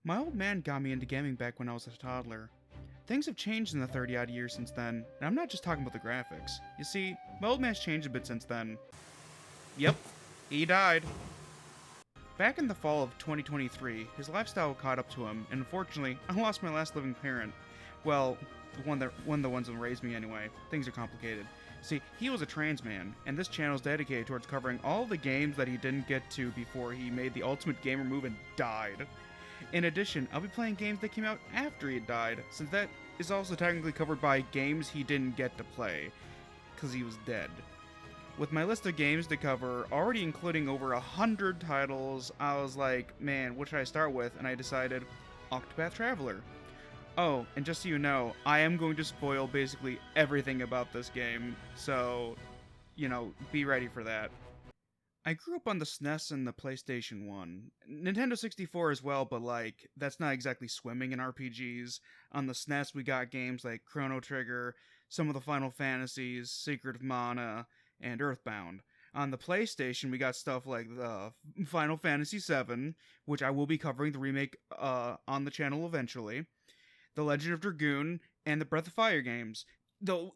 My old man got me into gaming back when I was a toddler. Things have changed in the 30-odd years since then, and I'm not just talking about the graphics. You see, my old man's changed a bit since then. Yep, he died. Back in the fall of 2023, his lifestyle caught up to him, and unfortunately, I lost my last living parent. Well, one of the ones that raised me anyway. Things are complicated. See, he was a trans man, and this channel is dedicated towards covering all the games that he didn't get to before he made the ultimate gamer move and died. In addition, I'll be playing games that came out after he died, since that is also technically covered by games he didn't get to play, because he was dead. With my list of games to cover already including over 100 titles, I was like, man, what should I start with? And I decided Octopath Traveler. Oh, and just so you know, I am going to spoil basically everything about this game, so, be ready for that. I grew up on the SNES and the PlayStation 1. Nintendo 64 as well, but that's not exactly swimming in RPGs. On the SNES, we got games like Chrono Trigger, some of the Final Fantasies, Secret of Mana, and Earthbound. On the PlayStation, we got stuff like the Final Fantasy VII, which I will be covering the remake on the channel eventually, The Legend of Dragoon, and the Breath of Fire games. Though,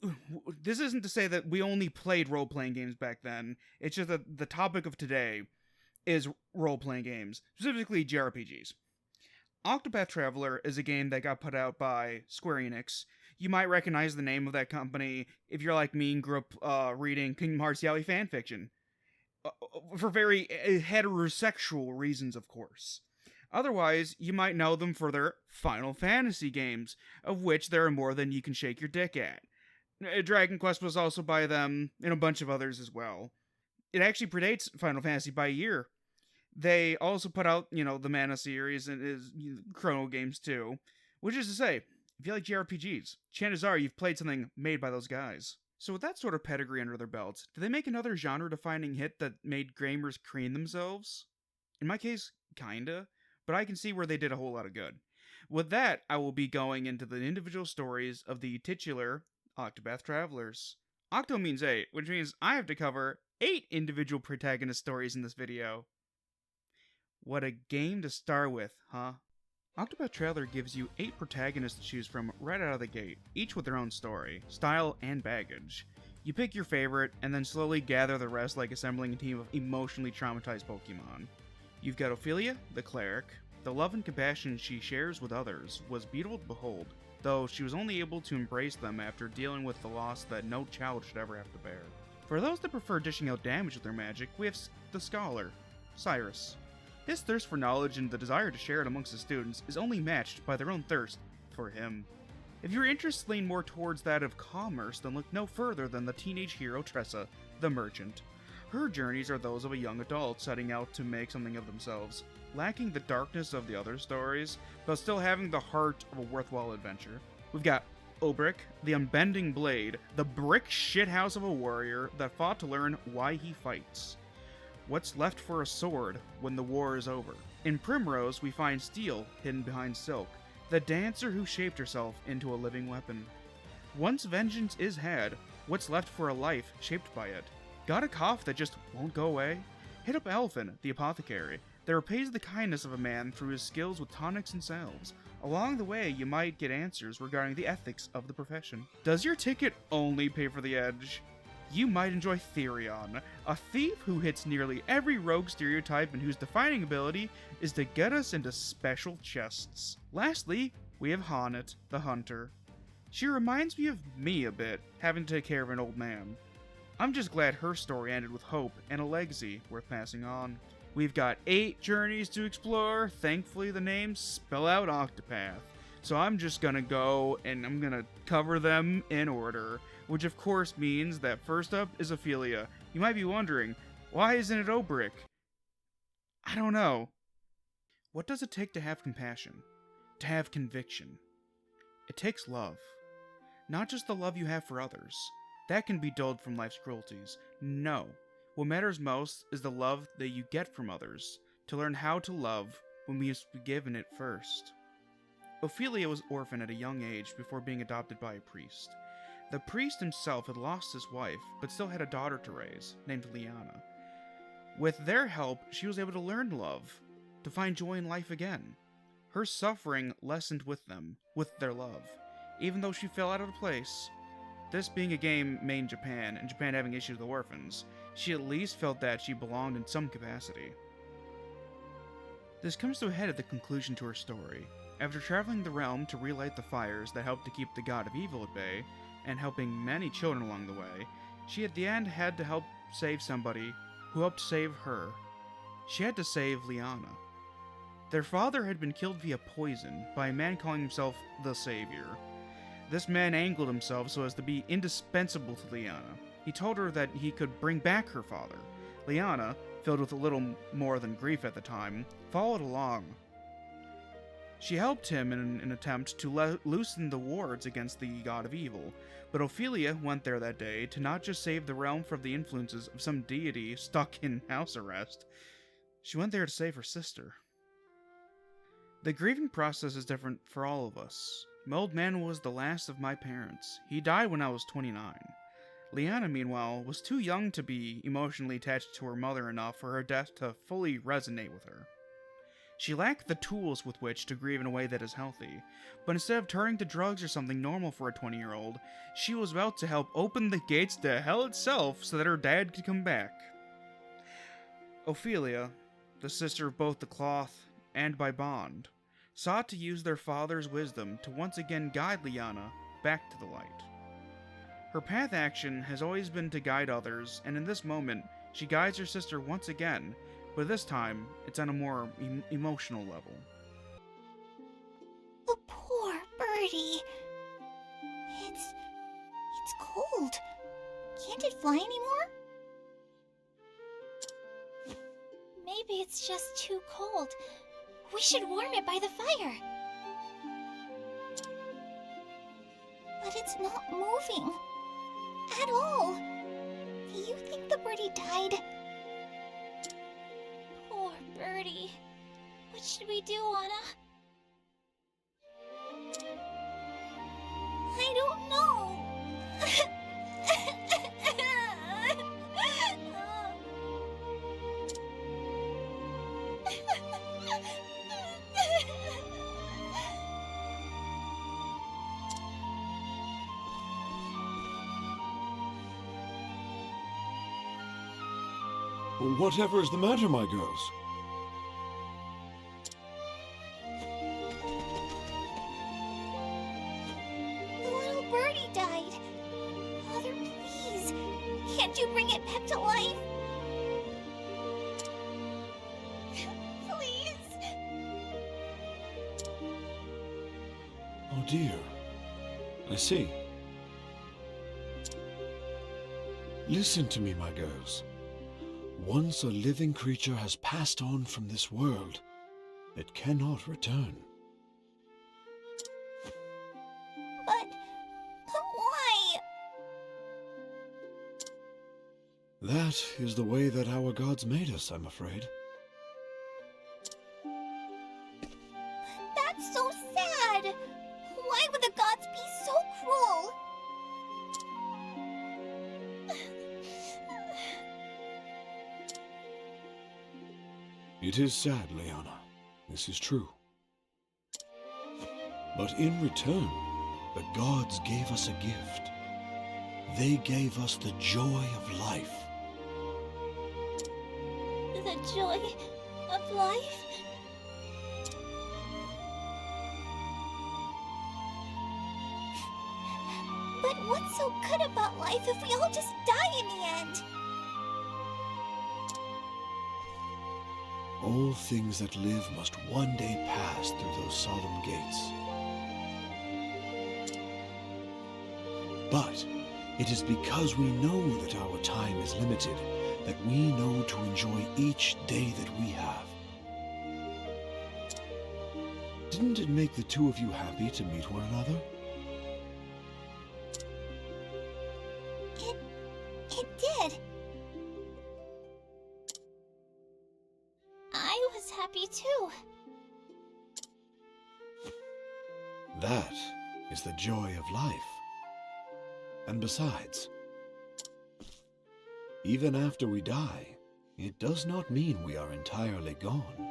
this isn't to say that we only played role-playing games back then. It's just that the topic of today is role-playing games, specifically JRPGs. Octopath Traveler is a game that got put out by Square Enix. You might recognize the name of that company if you're like me and grew up reading Kingdom Hearts yaoi fanfiction. For very heterosexual reasons, of course. Otherwise, you might know them for their Final Fantasy games, of which there are more than you can shake your dick at. Dragon Quest was also by them, and a bunch of others as well. It actually predates Final Fantasy by a year. They also put out, the Mana series and Chrono games too. Which is to say, if you like JRPGs, chances are you've played something made by those guys. So with that sort of pedigree under their belts, did they make another genre-defining hit that made gamers preen themselves? In my case, kinda, but I can see where they did a whole lot of good. With that, I will be going into the individual stories of the titular Octopath Travelers. Octo means 8, which means I have to cover 8 individual protagonist stories in this video. What a game to start with, huh? Octopath Traveler gives you 8 protagonists to choose from right out of the gate, each with their own story, style, and baggage. You pick your favorite, and then slowly gather the rest like assembling a team of emotionally traumatized Pokemon. You've got Ophilia, the cleric. The love and compassion she shares with others was beautiful to behold, though she was only able to embrace them after dealing with the loss that no child should ever have to bear. For those that prefer dishing out damage with their magic, we have the scholar, Cyrus. His thirst for knowledge and the desire to share it amongst his students is only matched by their own thirst for him. If your interests lean more towards that of commerce, then look no further than the teenage hero Tressa, the merchant. Her journeys are those of a young adult setting out to make something of themselves, lacking the darkness of the other stories, but still having the heart of a worthwhile adventure. We've got Olberic, the unbending blade, the brick shithouse of a warrior that fought to learn why he fights. What's left for a sword when the war is over? In Primrose, we find steel hidden behind silk, the dancer who shaped herself into a living weapon. Once vengeance is had, what's left for a life shaped by it? Got a cough that just won't go away? Hit up Alfyn, the apothecary, that repays the kindness of a man through his skills with tonics and salves. Along the way, you might get answers regarding the ethics of the profession. Does your ticket only pay for the edge? You might enjoy Therion, a thief who hits nearly every rogue stereotype and whose defining ability is to get us into special chests. Lastly, we have Honnet, the hunter. She reminds me of me a bit, having to take care of an old man. I'm just glad her story ended with hope and a legacy worth passing on. We've got 8 journeys to explore. Thankfully, the names spell out Octopath. So I'm just gonna go and I'm gonna cover them in order, which of course means that first up is Ophilia. You might be wondering, why isn't it Olberic? I don't know. What does it take to have compassion? To have conviction? It takes love. Not just the love you have for others. That can be dulled from life's cruelties. No. What matters most is the love that you get from others, to learn how to love when we must be given it first. Ophilia was orphaned at a young age before being adopted by a priest. The priest himself had lost his wife, but still had a daughter to raise, named Liana. With their help, she was able to learn love, to find joy in life again. her suffering lessened with them, with their love, even though she fell out of place. This being a game made in Japan, and Japan having issues with orphans, she at least felt that she belonged in some capacity. This comes to a head at the conclusion to her story. After traveling the realm to relight the fires that helped to keep the god of evil at bay, and helping many children along the way, she at the end had to help save somebody who helped save her. She had to save Liana. Their father had been killed via poison by a man calling himself the Savior. This man angled himself so as to be indispensable to Liana. He told her that he could bring back her father. Liana, filled with a little more than grief at the time, followed along. She helped him in an attempt to loosen the wards against the god of evil, but Ophilia went there that day to not just save the realm from the influences of some deity stuck in house arrest. She went there to save her sister. The grieving process is different for all of us. My old man was the last of my parents. He died when I was 29. Liana, meanwhile, was too young to be emotionally attached to her mother enough for her death to fully resonate with her. She lacked the tools with which to grieve in a way that is healthy, but instead of turning to drugs or something normal for a 20-year-old, she was about to help open the gates to hell itself so that her dad could come back. Ophilia, the sister of both the cloth and by bond, sought to use their father's wisdom to once again guide Liana back to the light. Her path action has always been to guide others, and in this moment, she guides her sister once again, but this time, it's on a more emotional level. The poor birdie. It's cold. Can't it fly anymore? Maybe it's just too cold. We should warm it by the fire. But it's not moving. At all. Do you think the birdie died? Poor birdie. What should we do, Anna? I don't know. Whatever is the matter, my girls? The little birdie died. Father, please. Can't you bring it back to life? Please. Oh dear. I see. Listen to me, my girls. Once a living creature has passed on from this world, it cannot return. But why? That is the way that our gods made us, I'm afraid. That's so sad. Why would the gods be so cruel? It is sad, Liana. This is true. But in return, the gods gave us a gift. They gave us the joy of life. The joy of life? But what's so good about life if we all just die in the end? All things that live must one day pass through those solemn gates. But it is because we know that our time is limited that we know to enjoy each day that we have. Didn't it make the two of you happy to meet one another? It did. I was happy too. That is the joy of life. And besides, even after we die, it does not mean we are entirely gone.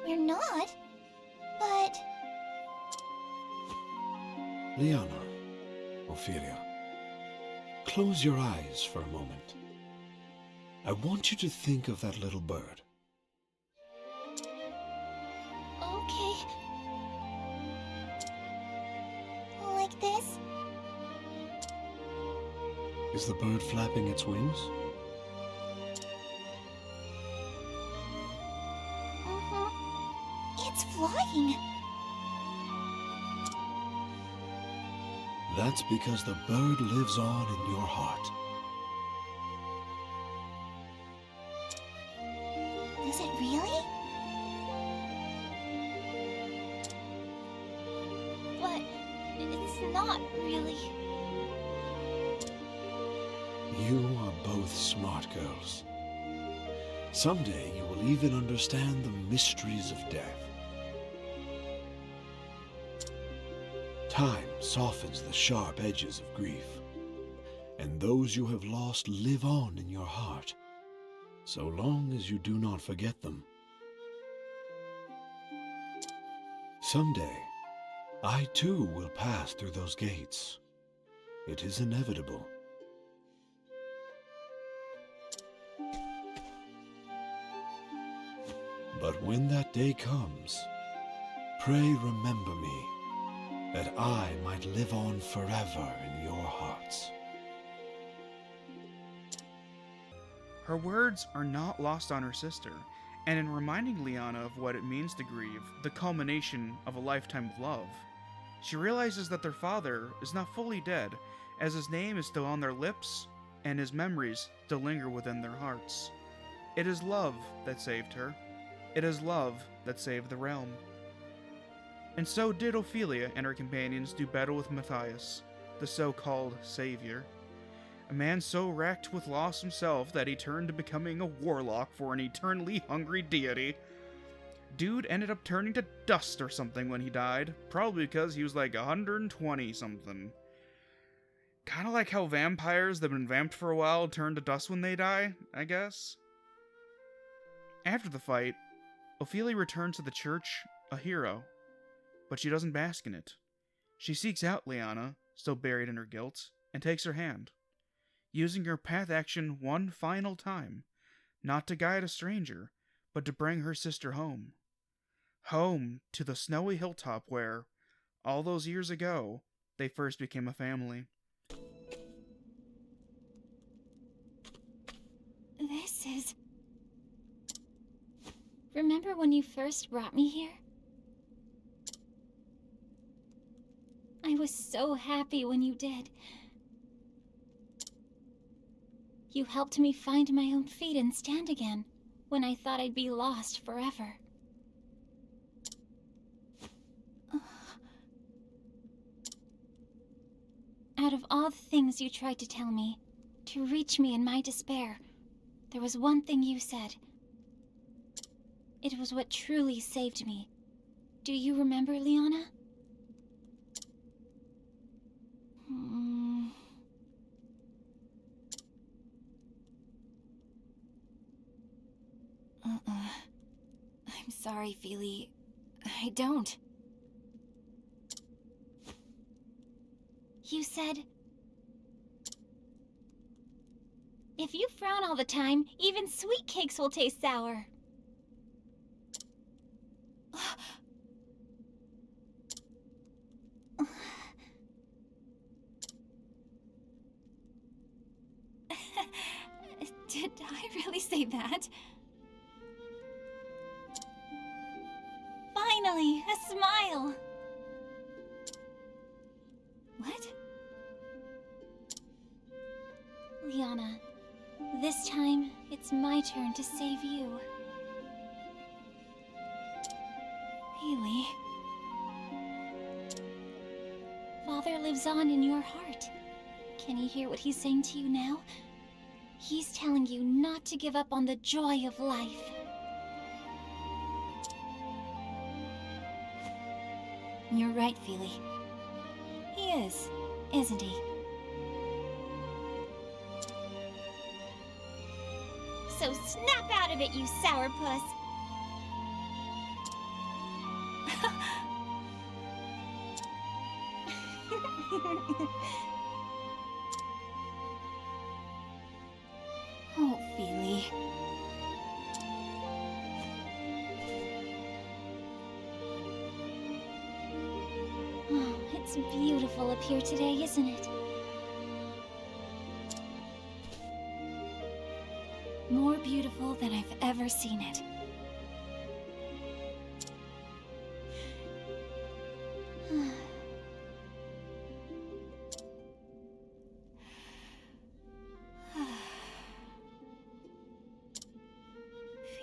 We're not. But... Liana, Ophilia, close your eyes for a moment. I want you to think of that little bird. Okay. Like this? Is the bird flapping its wings? It's flying. That's because the bird lives on in your heart. Does it really? But it's not really. You are both smart girls. Someday you will even understand the mysteries of death. Time softens the sharp edges of grief, and those you have lost live on in your heart, so long as you do not forget them. Someday, I too will pass through those gates. It is inevitable. But when that day comes, pray remember me, that I might live on forever in your hearts. Her words are not lost on her sister, and in reminding Liana of what it means to grieve, the culmination of a lifetime of love, she realizes that their father is not fully dead, as his name is still on their lips, and his memories still linger within their hearts. It is love that saved her. It is love that saved the realm. And so did Ophilia and her companions do battle with Matthias, the so-called savior. A man so racked with loss himself that he turned to becoming a warlock for an eternally hungry deity. Dude ended up turning to dust or something when he died, probably because he was like 120 something. Kinda like how vampires that have been vamped for a while turn to dust when they die, I guess. After the fight, Ophilia returns to the church a hero, but she doesn't bask in it. She seeks out Liana, still buried in her guilt, and takes her hand, using her path action one final time, not to guide a stranger, but to bring her sister home. Home to the snowy hilltop where, all those years ago, they first became a family. This is... Remember when you first brought me here? I was so happy when you did. You helped me find my own feet and stand again, when I thought I'd be lost forever. Out of all the things you tried to tell me, to reach me in my despair, there was one thing you said. It was what truly saved me. Do you remember, Liana? I'm sorry, Feely. I don't. You said... If you frown all the time, even sweet cakes will taste sour. Did I really say that? Finally, a smile! What? Liana, this time, it's my turn to save you. Really? Father lives on in your heart. Can you hear what he's saying to you now? He's telling you not to give up on the joy of life. You're right, Feely. He is, isn't he? So snap out of it, you sourpuss! Oh, Ophilia. Oh, it's beautiful up here today, isn't it? More beautiful than I've ever seen it.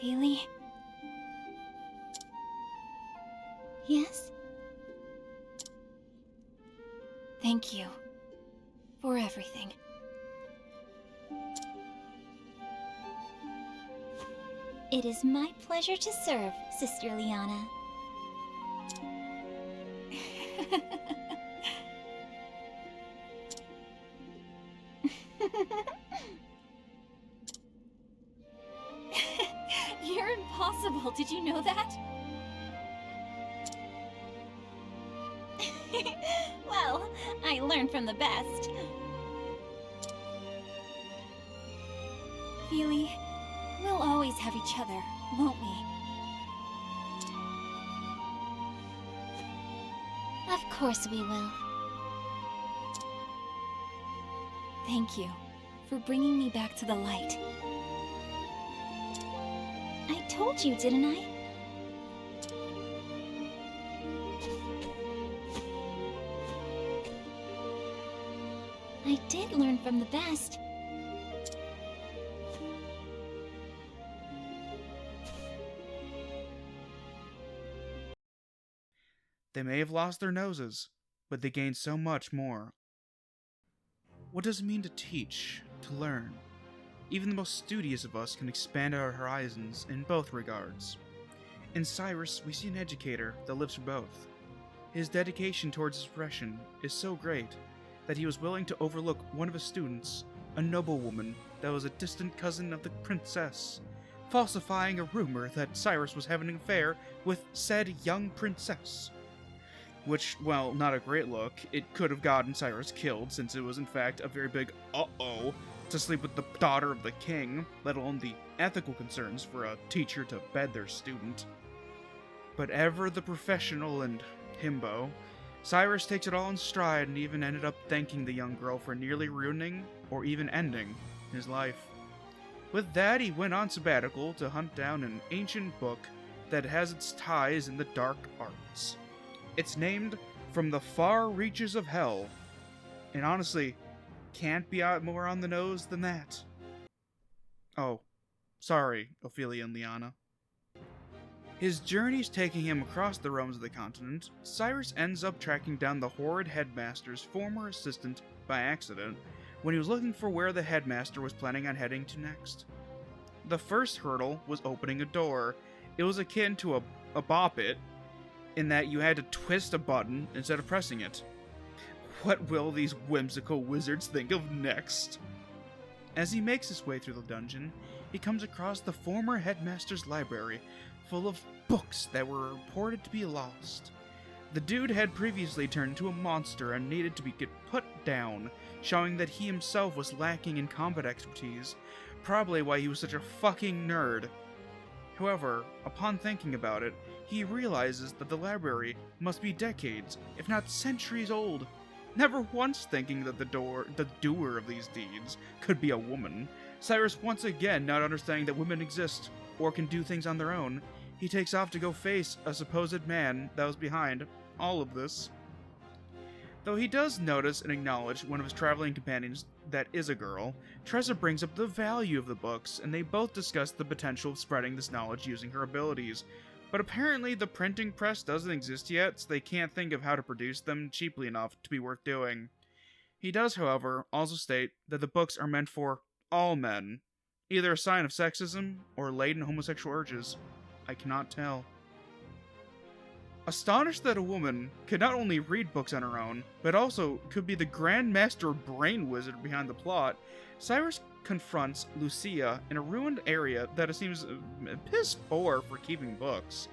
Ophilia? Yes? Thank you for everything. It is my pleasure to serve, Sister Liana. You're impossible, did you know that? Well, I learned from the best. Ophilia, we'll always have each other, won't we? Of course we will. Thank you for bringing me back to the light. I told you, didn't I? I did learn from the best. They may have lost their noses, but they gained so much more. What does it mean to teach, to learn? Even the most studious of us can expand our horizons in both regards. In Cyrus, we see an educator that lives for both. His dedication towards his profession is so great that he was willing to overlook one of his students, a noblewoman that was a distant cousin of the princess, falsifying a rumor that Cyrus was having an affair with said young princess. Which, well, not a great look. It could have gotten Cyrus killed, since it was in fact a very big uh-oh to sleep with the daughter of the king, let alone the ethical concerns for a teacher to bed their student. But ever the professional and himbo, Cyrus takes it all in stride and even ended up thanking the young girl for nearly ruining, or even ending, his life. With that, he went on sabbatical to hunt down an ancient book that has its ties in the dark arts. It's named From the Far Reaches of Hell, and honestly, can't be out more on the nose than that. Oh, sorry, Ophilia and Liana. His journeys taking him across the realms of the continent, Cyrus ends up tracking down the horrid headmaster's former assistant by accident when he was looking for where the headmaster was planning on heading to next. The first hurdle was opening a door. It was akin to a bop it, in that you had to twist a button instead of pressing it. What will these whimsical wizards think of next? As he makes his way through the dungeon, he comes across the former headmaster's library, full of books that were reported to be lost. The dude had previously turned into a monster and needed to get put down, showing that he himself was lacking in combat expertise, probably why he was such a fucking nerd. However, upon thinking about it, he realizes that the library must be decades, if not centuries old. Never once thinking that the doer of these deeds could be a woman, Cyrus once again not understanding that women exist, or can do things on their own, he takes off to go face a supposed man that was behind all of this. Though he does notice and acknowledge one of his traveling companions that is a girl, Tressa brings up the value of the books, and they both discuss the potential of spreading this knowledge using her abilities. But apparently the printing press doesn't exist yet, so they can't think of how to produce them cheaply enough to be worth doing. He does, however, also state that the books are meant for all men, either a sign of sexism or latent homosexual urges. I cannot tell. Astonished that a woman could not only read books on her own, but also could be the Grand Master Brain Wizard behind the plot, Cyrus confronts Lucia in a ruined area that seems piss poor for keeping books.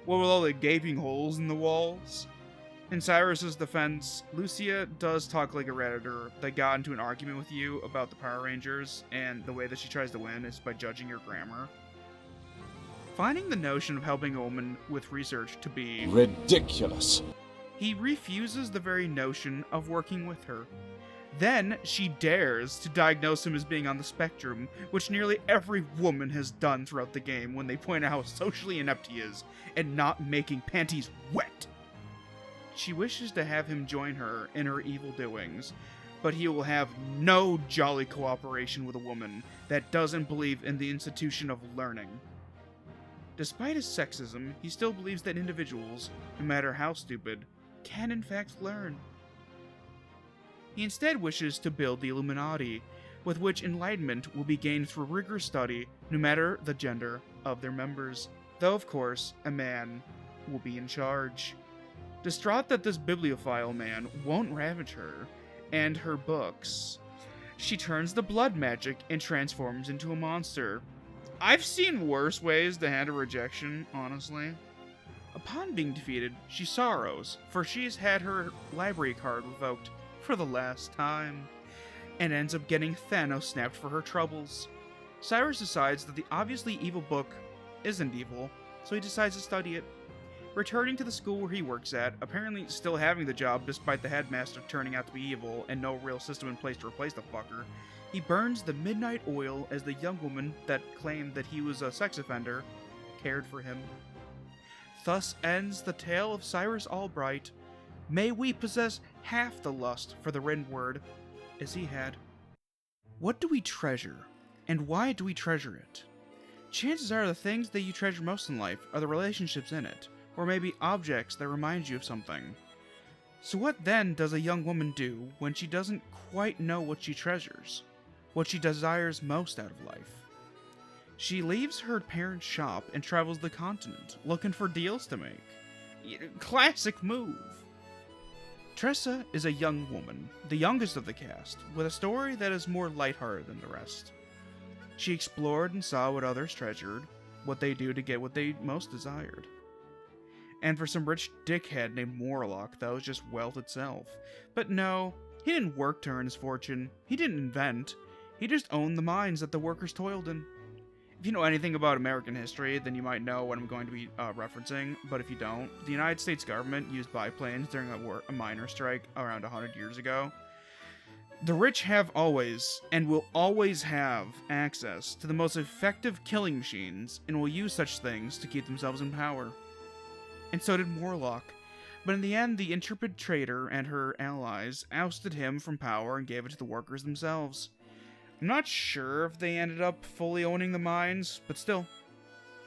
What with all the gaping holes in the walls? In Cyrus's defense, Lucia does talk like a redditor that got into an argument with you about the Power Rangers, and the way that she tries to win is by judging your grammar. Finding the notion of helping a woman with research to be ridiculous, he refuses the very notion of working with her. Then she dares to diagnose him as being on the spectrum, which nearly every woman has done throughout the game when they point out how socially inept he is and not making panties wet. She wishes to have him join her in her evil doings, but he will have no jolly cooperation with a woman that doesn't believe in the institution of learning. Despite his sexism, he still believes that individuals, no matter how stupid, can in fact learn. He instead wishes to build the Illuminati, with which enlightenment will be gained through rigorous study, no matter the gender of their members, though of course, a man will be in charge. Distraught that this bibliophile man won't ravage her and her books, she turns to blood magic and transforms into a monster. I've seen worse ways to handle rejection, honestly. Upon being defeated, she sorrows, for she's had her library card revoked for the last time, and ends up getting Thanos snapped for her troubles. Cyrus decides that the obviously evil book isn't evil, so he decides to study it. Returning to the school where he works at, apparently still having the job despite the headmaster turning out to be evil and no real system in place to replace the fucker, he burns the midnight oil as the young woman that claimed that he was a sex offender cared for him. Thus ends the tale of Cyrus Albright. May we possess half the lust for the written word as he had. What do we treasure, and why do we treasure it? Chances are the things that you treasure most in life are the relationships in it, or maybe objects that remind you of something. So what then does a young woman do when she doesn't quite know what she treasures, what she desires most out of life? She leaves her parents' shop and travels the continent, looking for deals to make. Classic move. Tressa is a young woman, the youngest of the cast, with a story that is more lighthearted than the rest. She explored and saw what others treasured, what they do to get what they most desired. And for some rich dickhead named Morlock, that was just wealth itself. But no, he didn't work to earn his fortune. He didn't invent. He just owned the mines that the workers toiled in. If you know anything about American history, then you might know what I'm going to be referencing, but if you don't, the United States government used biplanes during a miner strike around 100 years ago. The rich have always, and will always have, access to the most effective killing machines, and will use such things to keep themselves in power. And so did Morlock, but in the end the intrepid trader and her allies ousted him from power and gave it to the workers themselves. I'm not sure if they ended up fully owning the mines, but still.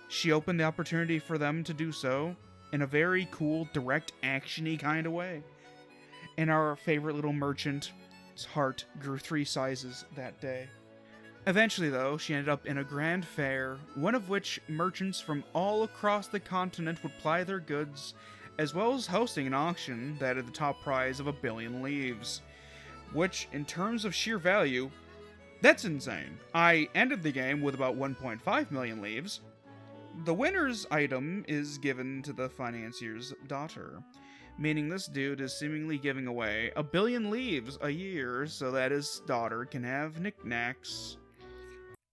She opened the opportunity for them to do so in a very cool, direct, action-y kind of way. And our favorite little merchant's heart grew 3 sizes that day. Eventually, though, she ended up in a grand fair, one of which merchants from all across the continent would ply their goods, as well as hosting an auction that had the top prize of 1 billion leaves. Which, in terms of sheer value, that's insane. I ended the game with about 1.5 million leaves. The winner's item is given to the financier's daughter, meaning this dude is seemingly giving away 1 billion leaves a year so that his daughter can have knickknacks.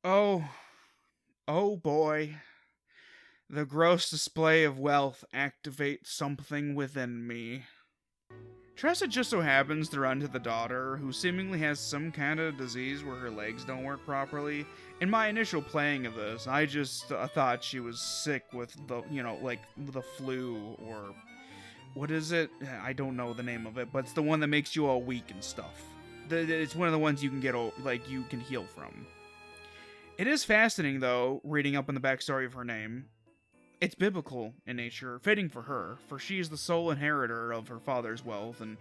Oh boy. The gross display of wealth activates something within me. Tressa just so happens to run to the daughter, who seemingly has some kind of disease where her legs don't work properly. In my initial playing of this, I just thought she was sick with the, like the flu, or what is it? I don't know the name of it, but it's the one that makes you all weak and stuff. It's one of the ones you can get, like, you can heal from. It is fascinating, though, reading up on the backstory of her name. It's biblical in nature, fitting for her, for she is the sole inheritor of her father's wealth, and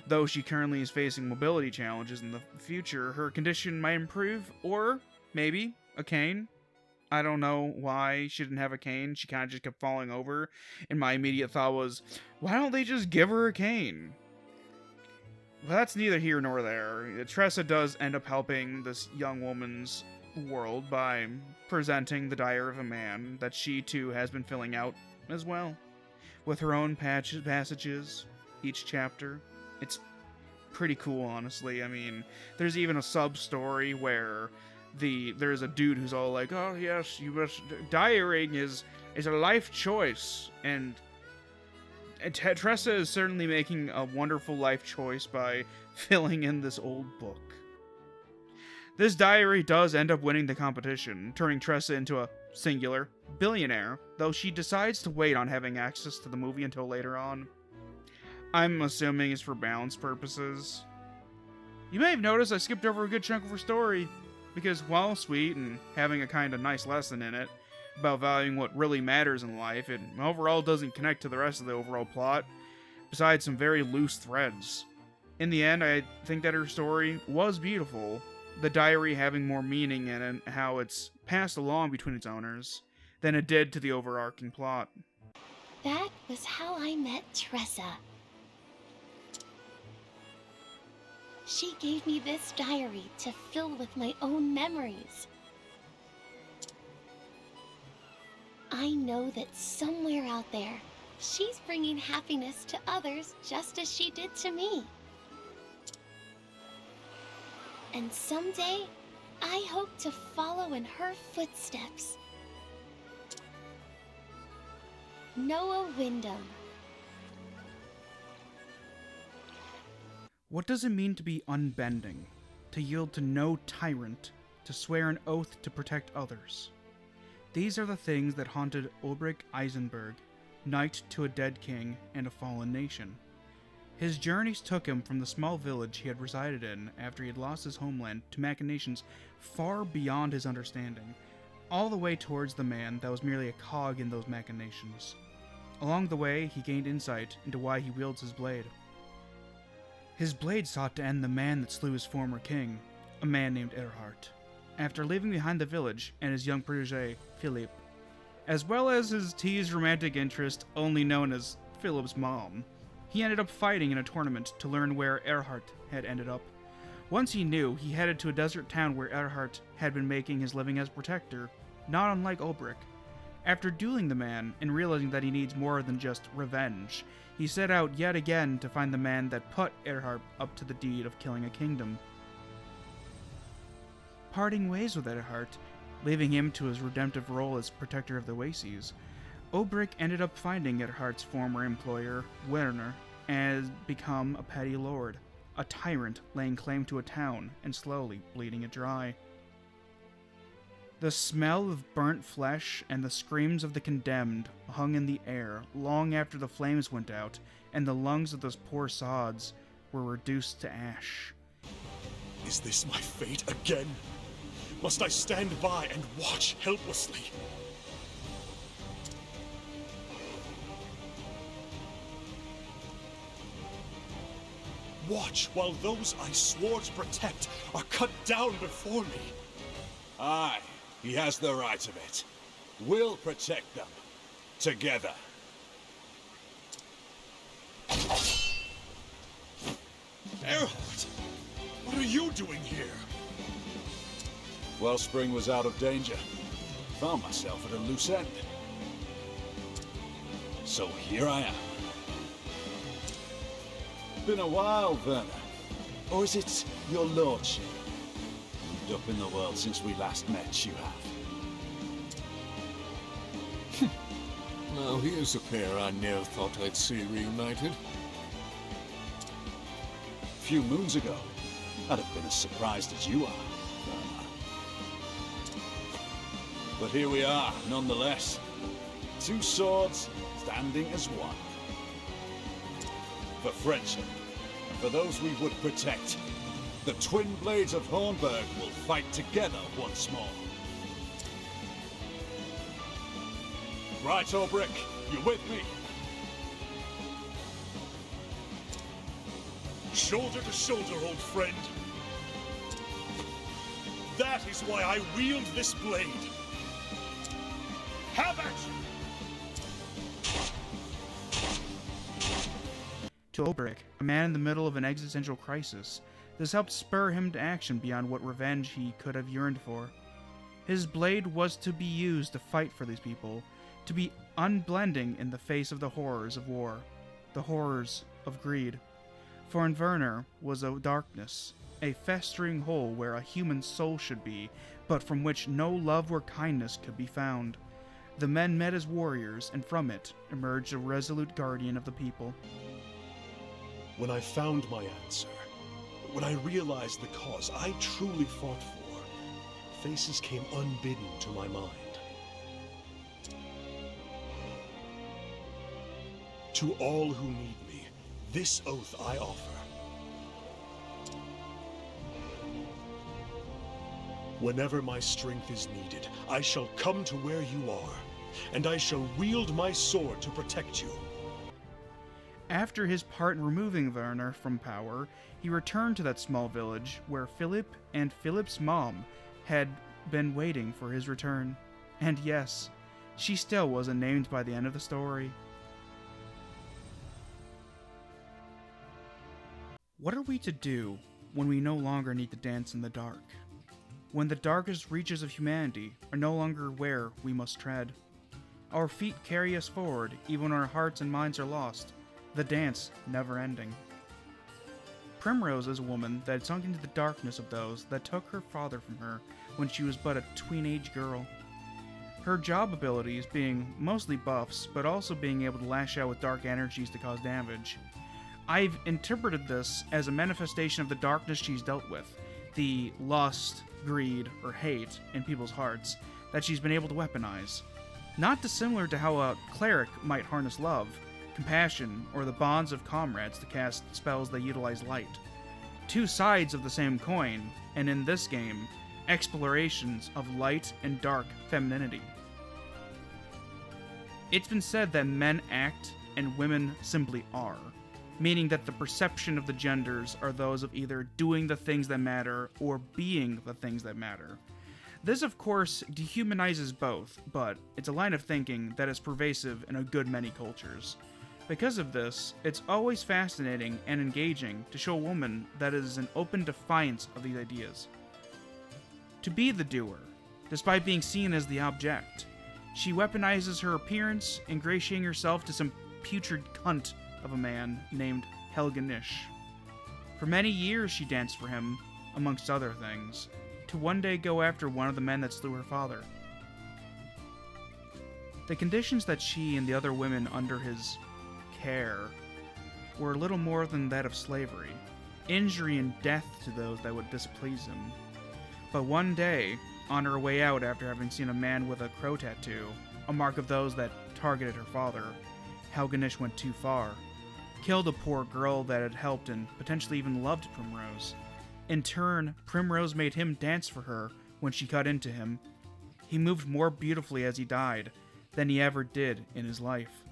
though she currently is facing mobility challenges in the future, her condition might improve, or maybe a cane. I don't know why she didn't have a cane, she kind of just kept falling over, and my immediate thought was, why don't they just give her a cane? Well, that's neither here nor there. Tressa does end up helping this young woman's world by presenting the diary of a man that she too has been filling out as well. with her own passages, each chapter. It's pretty cool, honestly. I mean, there's even a sub-story where there's a dude who's all like, oh yes, you must, diarying is a life choice, and Tressa is certainly making a wonderful life choice by filling in this old book. This diary does end up winning the competition, turning Tressa into a singular billionaire, though she decides to wait on having access to the movie until later on. I'm assuming it's for balance purposes. You may have noticed I skipped over a good chunk of her story, because while sweet and having a kind of nice lesson in it about valuing what really matters in life, it overall doesn't connect to the rest of the overall plot, besides some very loose threads. In the end, I think that her story was beautiful, the diary having more meaning in it, how it's passed along between its owners, than it did to the overarching plot. That was how I met Tressa. She gave me this diary to fill with my own memories. I know that somewhere out there, she's bringing happiness to others just as she did to me. And someday, I hope to follow in her footsteps. Noah Wyndham. What does it mean to be unbending? To yield to no tyrant? To swear an oath to protect others? These are the things that haunted Olberic Eisenberg, knight to a dead king and a fallen nation. His journeys took him from the small village he had resided in after he had lost his homeland to machinations far beyond his understanding, all the way towards the man that was merely a cog in those machinations. Along the way, he gained insight into why he wields his blade. His blade sought to end the man that slew his former king, a man named Erhardt, after leaving behind the village and his young protege, Philippe, as well as his teased romantic interest only known as Philip's mom. He ended up fighting in a tournament to learn where Erhardt had ended up. Once he knew, he headed to a desert town where Erhardt had been making his living as protector, not unlike Olberic. After dueling the man and realizing that he needs more than just revenge, he set out yet again to find the man that put Erhardt up to the deed of killing a kingdom. Parting ways with Erhardt, leaving him to his redemptive role as protector of the Oases, Olberic ended up finding Erhardt's former employer, Werner, and become a petty lord, a tyrant laying claim to a town and slowly bleeding it dry. The smell of burnt flesh and the screams of the condemned hung in the air long after the flames went out and the lungs of those poor sods were reduced to ash. Is this my fate again? Must I stand by and watch helplessly? Watch while those I swore to protect are cut down before me. Aye, he has the right of it. We'll protect them. Together. Erhardt! What are you doing here? Wellspring was out of danger. Found myself at a loose end. So here I am. Been a while, Werner. Or is it your lordship? Moved up in the world since we last met, you have. Now here's a pair I never thought I'd see reunited. A few moons ago, I'd have been as surprised as you are, Werner. But here we are, nonetheless. Two swords, standing as one. For friendship, and for those we would protect, the twin blades of Hornburg will fight together once more. Right, Olberic, you with me? Shoulder to shoulder, old friend. That is why I wield this blade. Have at you! To Olberic, a man in the middle of an existential crisis, this helped spur him to action beyond what revenge he could have yearned for. His blade was to be used to fight for these people, to be unblending in the face of the horrors of war, the horrors of greed. For Inverner was a darkness, a festering hole where a human soul should be, but from which no love or kindness could be found. The men met as warriors, and from it emerged a resolute guardian of the people. When I found my answer, when I realized the cause I truly fought for, faces came unbidden to my mind. To all who need me, this oath I offer. Whenever my strength is needed, I shall come to where you are, and I shall wield my sword to protect you. After his part in removing Werner from power, he returned to that small village where Philip and Philip's mom had been waiting for his return. And yes, she still wasn't named by the end of the story. What are we to do when we no longer need to dance in the dark? When the darkest reaches of humanity are no longer where we must tread? Our feet carry us forward even when our hearts and minds are lost, the dance never ending. Primrose is a woman that had sunk into the darkness of those that took her father from her when she was but a tween-age girl. Her job abilities being mostly buffs, but also being able to lash out with dark energies to cause damage. I've interpreted this as a manifestation of the darkness she's dealt with, the lust, greed, or hate in people's hearts that she's been able to weaponize. Not dissimilar to how a cleric might harness love, compassion, or the bonds of comrades to cast spells that utilize light. Two sides of the same coin, and in this game, explorations of light and dark femininity. It's been said that men act and women simply are, meaning that the perception of the genders are those of either doing the things that matter or being the things that matter. This, of course, dehumanizes both, but it's a line of thinking that is pervasive in a good many cultures. Because of this, it's always fascinating and engaging to show a woman that is in open defiance of these ideas. To be the doer, despite being seen as the object, she weaponizes her appearance, ingratiating herself to some putrid cunt of a man named Helganish. For many years she danced for him, amongst other things, to one day go after one of the men that slew her father. The conditions that she and the other women under his care were little more than that of slavery, injury and death to those that would displease him. But one day, on her way out after having seen a man with a crow tattoo, a mark of those that targeted her father, Helganish went too far, killed a poor girl that had helped and potentially even loved Primrose. In turn, Primrose made him dance for her when she cut into him. He moved more beautifully as he died than he ever did in his life.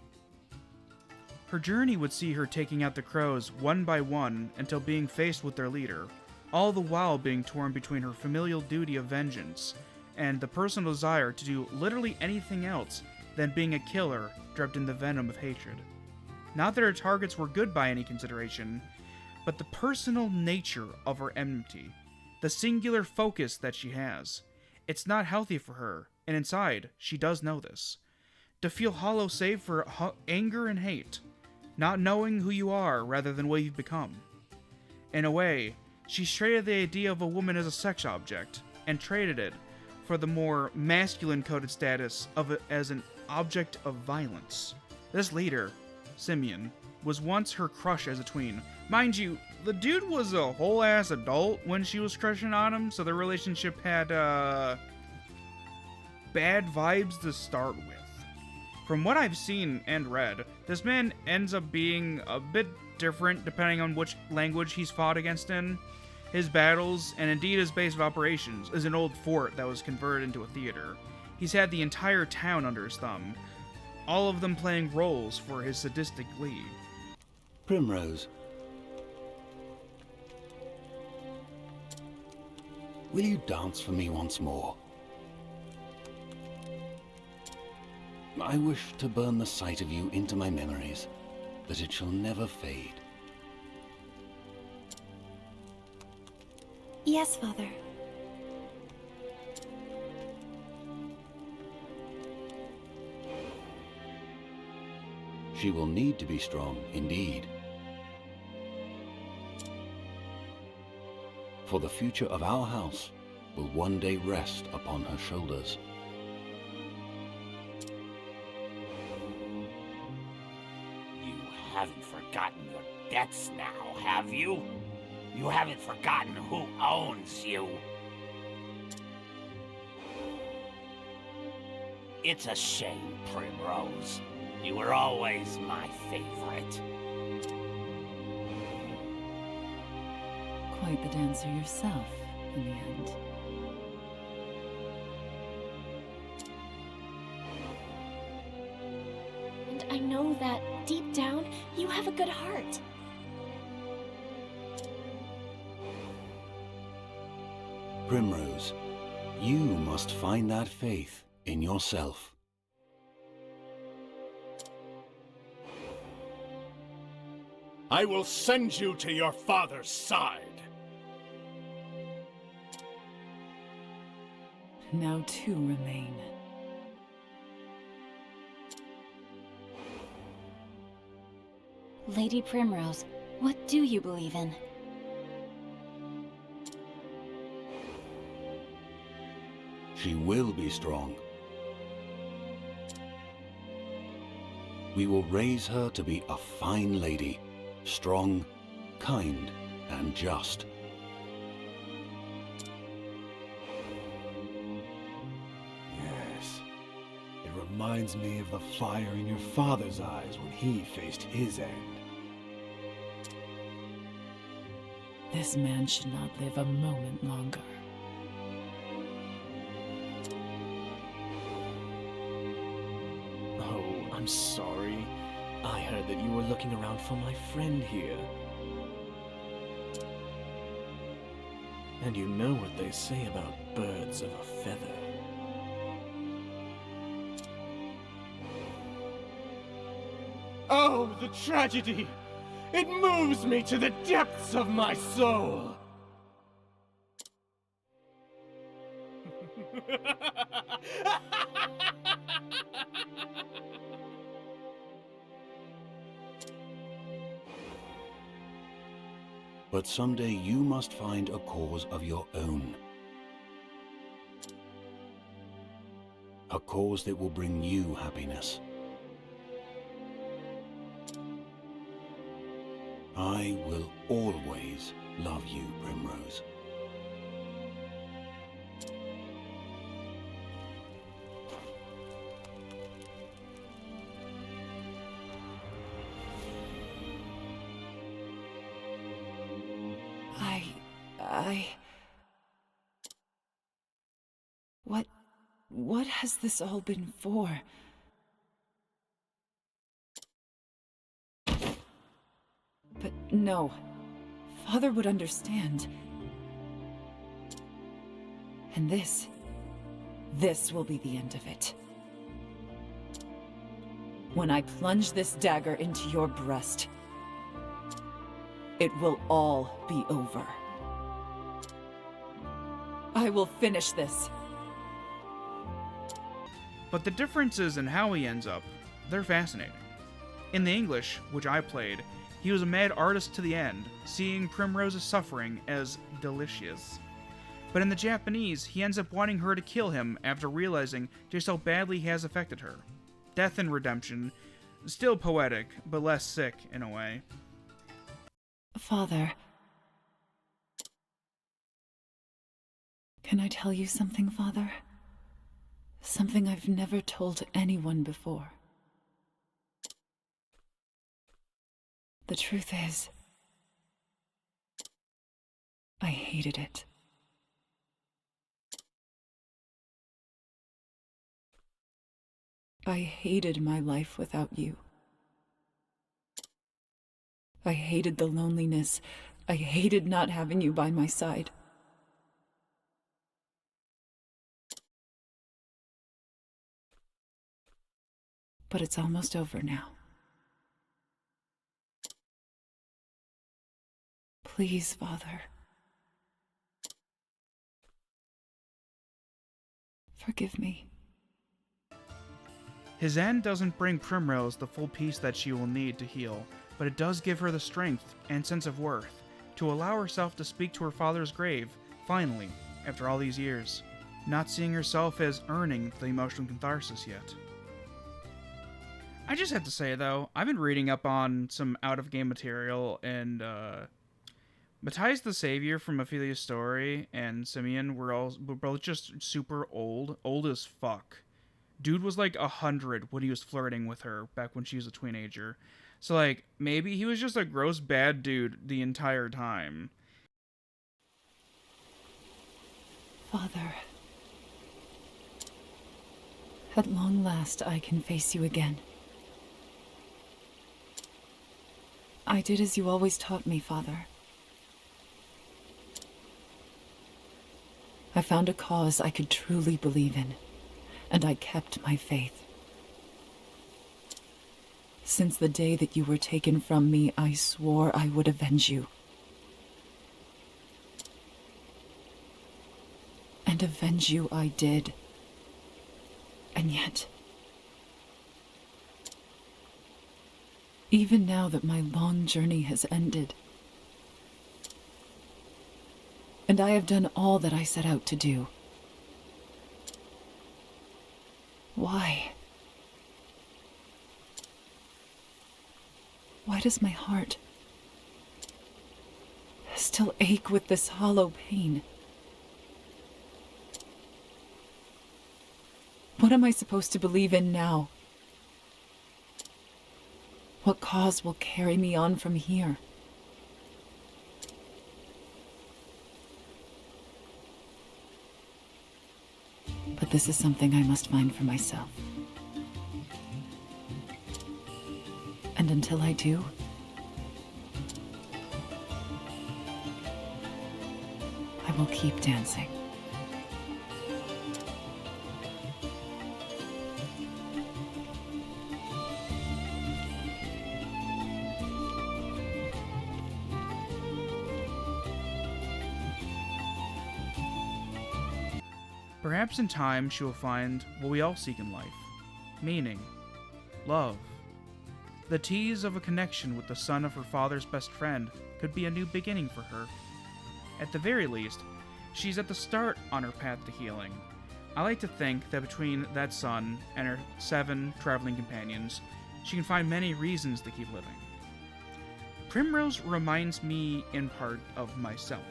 Her journey would see her taking out the crows one by one until being faced with their leader, all the while being torn between her familial duty of vengeance and the personal desire to do literally anything else than being a killer draped in the venom of hatred. Not that her targets were good by any consideration, but the personal nature of her enmity, the singular focus that she has. It's not healthy for her, and inside, she does know this. To feel hollow save for anger and hate, not knowing who you are rather than what you've become. In a way, she's traded the idea of a woman as a sex object, and traded it for the more masculine-coded status of it as an object of violence. This leader, Simeon, was once her crush as a tween. Mind you, the dude was a whole-ass adult when she was crushing on him, so their relationship had, bad vibes to start with. From what I've seen and read, this man ends up being a bit different depending on which language he's fought against in. His battles, and indeed his base of operations, is an old fort that was converted into a theater. He's had the entire town under his thumb, all of them playing roles for his sadistic glee. Primrose. Will you dance for me once more? I wish to burn the sight of you into my memories, that it shall never fade. Yes, Father. She will need to be strong, indeed. For the future of our house will one day rest upon her shoulders. You haven't forgotten your debts now, have you? You haven't forgotten who owns you? It's a shame, Primrose. You were always my favorite. Quite the dancer yourself, in the end. And I know that, deep down, you have a good heart. Primrose, you must find that faith in yourself. I will send you to your father's side. Now two remain. Lady Primrose, what do you believe in? She will be strong. We will raise her to be a fine lady, strong, kind, and just. Yes. It reminds me of the fire in your father's eyes when he faced his end. This man should not live a moment longer. Oh, I'm sorry. I heard that you were looking around for my friend here. And you know what they say about birds of a feather. Oh, the tragedy! It moves me to the depths of my soul! But someday you must find a cause of your own. A cause that will bring you happiness. I will always love you, Primrose. What has this all been for? But no, Father would understand. And this will be the end of it. When I plunge this dagger into your breast, it will all be over. I will finish this. But the differences in how he ends up, they're fascinating. In the English, which I played, he was a mad artist to the end, seeing Primrose's suffering as delicious. But in the Japanese, he ends up wanting her to kill him after realizing just how badly he has affected her. Death and redemption, still poetic, but less sick in a way. Father. Can I tell you something, Father? Something I've never told anyone before. The truth is, I hated it. I hated my life without you. I hated the loneliness. I hated not having you by my side. But it's almost over now. Please, Father. Forgive me. His end doesn't bring Primrose the full peace that she will need to heal, but it does give her the strength and sense of worth to allow herself to speak to her father's grave, finally, after all these years, not seeing herself as earning the emotional catharsis yet. I just have to say, though, I've been reading up on some out-of-game material, and Matthias the Savior from Ophilia's story and Simeon were both just super old as fuck. Dude was like 100 when he was flirting with her back when she was a teenager. So, like, maybe he was just a gross bad dude the entire time. Father, at long last I can face you again. I did as you always taught me, Father. I found a cause I could truly believe in, and I kept my faith. Since the day that you were taken from me, I swore I would avenge you. And avenge you I did. And yet, even now that my long journey has ended, and I have done all that I set out to do, why? Why does my heart still ache with this hollow pain? What am I supposed to believe in now? What cause will carry me on from here? But this is something I must find for myself. And until I do, I will keep dancing. Perhaps in time she will find what we all seek in life: meaning, love. The tease of a connection with the son of her father's best friend could be a new beginning for her. At the very least, she's at the start on her path to healing. I like to think that between that son and her 7 traveling companions, she can find many reasons to keep living. Primrose reminds me in part of myself.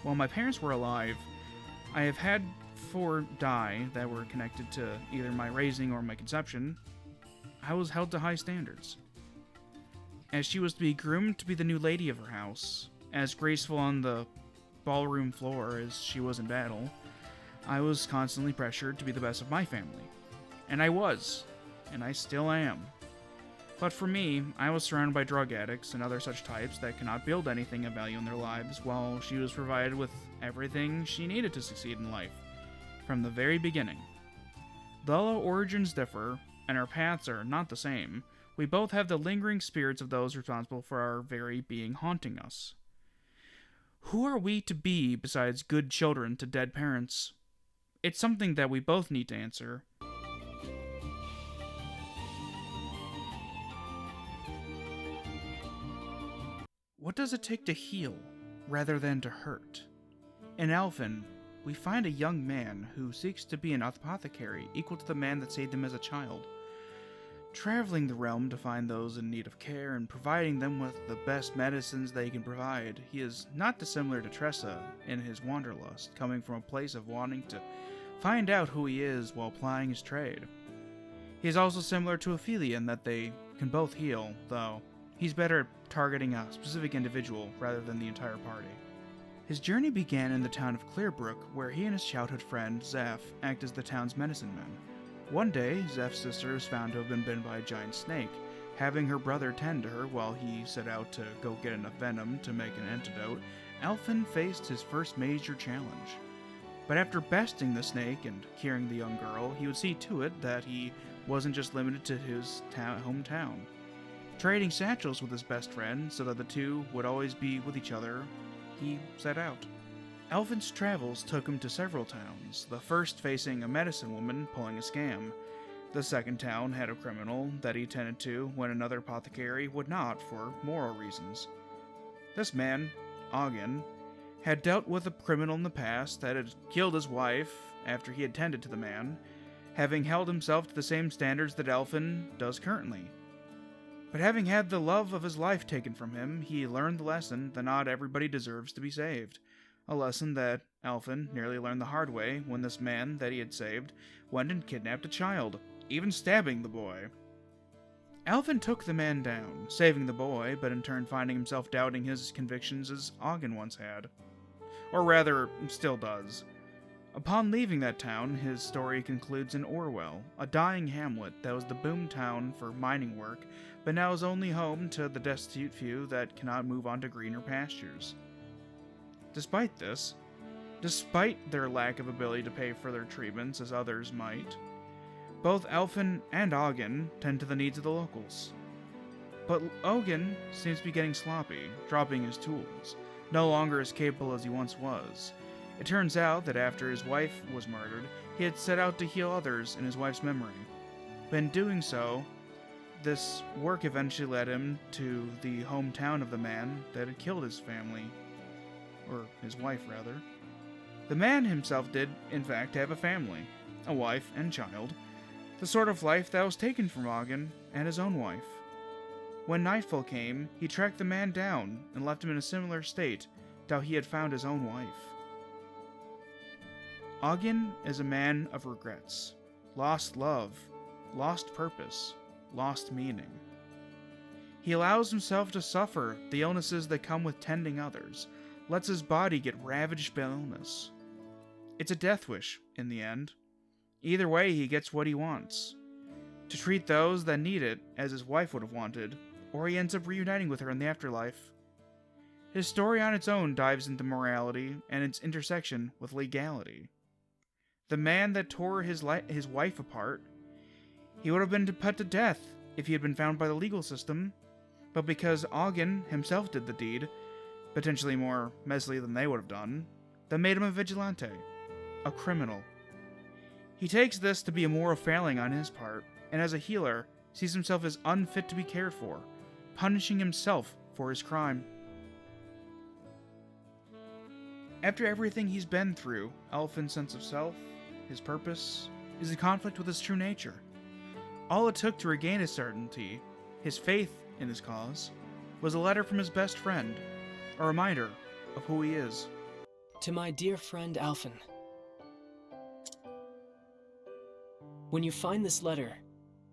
While my parents were alive, I have had 4 die that were connected to either my raising or my conception. I was held to high standards. As she was to be groomed to be the new lady of her house, as graceful on the ballroom floor as she was in battle, I was constantly pressured to be the best of my family. And I was, and I still am. But for me, I was surrounded by drug addicts and other such types that cannot build anything of value in their lives, while she was provided with everything she needed to succeed in life, from the very beginning. Though our origins differ, and our paths are not the same, we both have the lingering spirits of those responsible for our very being haunting us. Who are we to be besides good children to dead parents? It's something that we both need to answer. What does it take to heal, rather than to hurt? In Alfyn, we find a young man who seeks to be an apothecary equal to the man that saved him as a child. Traveling the realm to find those in need of care and providing them with the best medicines they can provide, he is not dissimilar to Tressa in his wanderlust, coming from a place of wanting to find out who he is while plying his trade. He is also similar to Ophilia in that they can both heal, though he's better at targeting a specific individual rather than the entire party. His journey began in the town of Clearbrook, where he and his childhood friend, Zeph, act as the town's medicine men. One day, Zeph's sister is found to have been bitten by a giant snake, having her brother tend to her while he set out to go get enough venom to make an antidote. Alfyn faced his first major challenge. But after besting the snake and curing the young girl, he would see to it that he wasn't just limited to his hometown. Trading satchels with his best friend so that the two would always be with each other, he set out. Alfyn's travels took him to several towns, the first facing a medicine woman pulling a scam. The second town had a criminal that he tended to when another apothecary would not for moral reasons. This man, Ogden, had dealt with a criminal in the past that had killed his wife after he had tended to the man, having held himself to the same standards that Alfyn does currently. But having had the love of his life taken from him, he learned the lesson that not everybody deserves to be saved. A lesson that Alfyn nearly learned the hard way when this man that he had saved went and kidnapped a child, even stabbing the boy. Alfyn took the man down, saving the boy, but in turn finding himself doubting his convictions as Ogden once had. Or rather, still does. Upon leaving that town, his story concludes in Orwell, a dying hamlet that was the boom town for mining work, but now is only home to the destitute few that cannot move on to greener pastures. Despite this, despite their lack of ability to pay for their treatments as others might, both Alfyn and Ogden tend to the needs of the locals. But Ogden seems to be getting sloppy, dropping his tools, no longer as capable as he once was. It turns out that after his wife was murdered, he had set out to heal others in his wife's memory. But in doing so, this work eventually led him to the hometown of the man that had killed his family. Or his wife, rather. The man himself did, in fact, have a family, a wife and child, the sort of life that was taken from Ogden and his own wife. When nightfall came, he tracked the man down and left him in a similar state till he had found his own wife. Ogden is a man of regrets, lost love, lost purpose, lost meaning. He allows himself to suffer the illnesses that come with tending others, lets his body get ravaged by illness. It's a death wish, in the end. Either way, he gets what he wants. To treat those that need it as his wife would have wanted, or he ends up reuniting with her in the afterlife. His story on its own dives into morality and its intersection with legality. The man that tore his wife apart, he would have been put to death if he had been found by the legal system, but because Ogden himself did the deed, potentially more messily than they would have done, that made him a vigilante, a criminal. He takes this to be a moral failing on his part, and as a healer, sees himself as unfit to be cared for, punishing himself for his crime. After everything he's been through, Alfyn's sense of self, his purpose, is in conflict with his true nature. All it took to regain his certainty, his faith in his cause, was a letter from his best friend, a reminder of who he is. To my dear friend Alfyn. When you find this letter,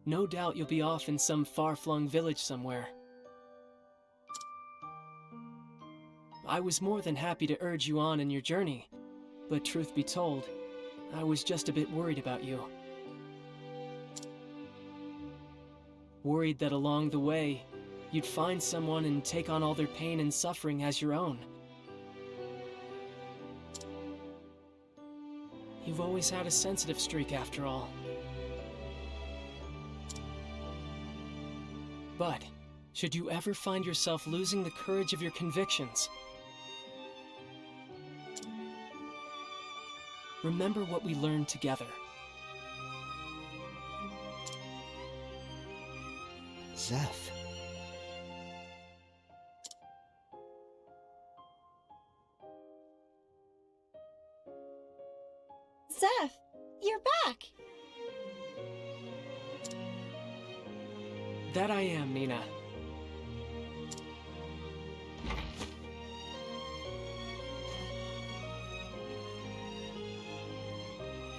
no doubt you'll be off in some far-flung village somewhere. I was more than happy to urge you on in your journey, but truth be told, I was just a bit worried about you. Worried that along the way, you'd find someone and take on all their pain and suffering as your own. You've always had a sensitive streak after all. But, should you ever find yourself losing the courage of your convictions, remember what we learned together. Zeph. Zeph, you're back! That I am, Nina.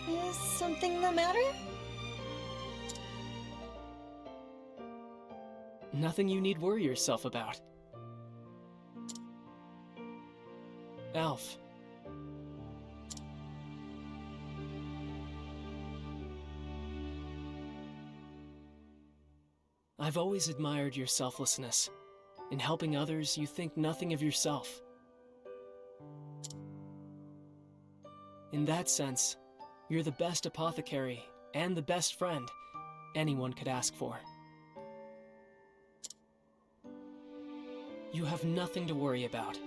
Is something the matter? Nothing you need worry yourself about. Alf. I've always admired your selflessness. In helping others, you think nothing of yourself. In that sense, you're the best apothecary and the best friend anyone could ask for. You have nothing to worry about,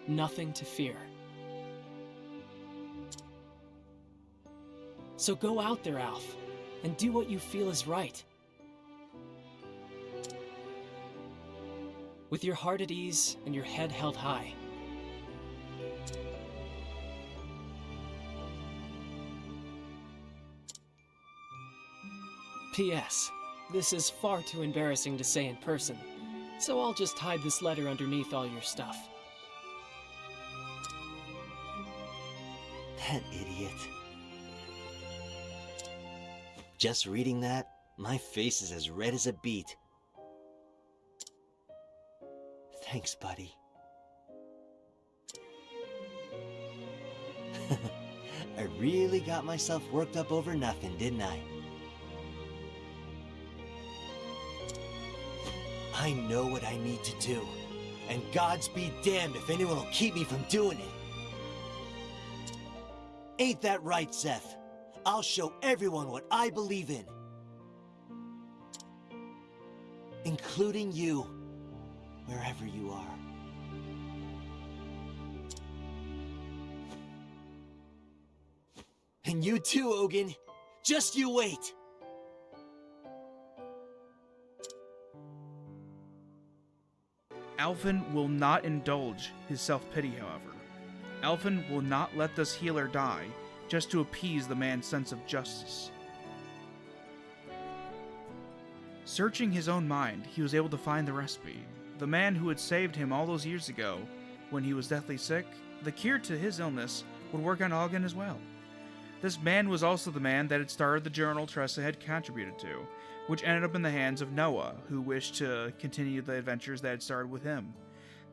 nothing to fear. So go out there, Alf, and do what you feel is right. With your heart at ease and your head held high. P.S. This is far too embarrassing to say in person, so I'll just hide this letter underneath all your stuff. That idiot. Just reading that, my face is as red as a beet. Thanks, buddy. I really got myself worked up over nothing, didn't I? I know what I need to do, and Gods be damned if anyone will keep me from doing it. Ain't that right, Seth? I'll show everyone what I believe in. Including you, wherever you are. And you too, Ogun. Just you wait. Alfyn will not indulge his self-pity, however. Alfyn will not let this healer die just to appease the man's sense of justice. Searching his own mind, he was able to find the recipe. The man who had saved him all those years ago, when he was deathly sick, the cure to his illness would work on Ogun as well. This man was also the man that had started the journal Tressa had contributed to, which ended up in the hands of Noah, who wished to continue the adventures that had started with him.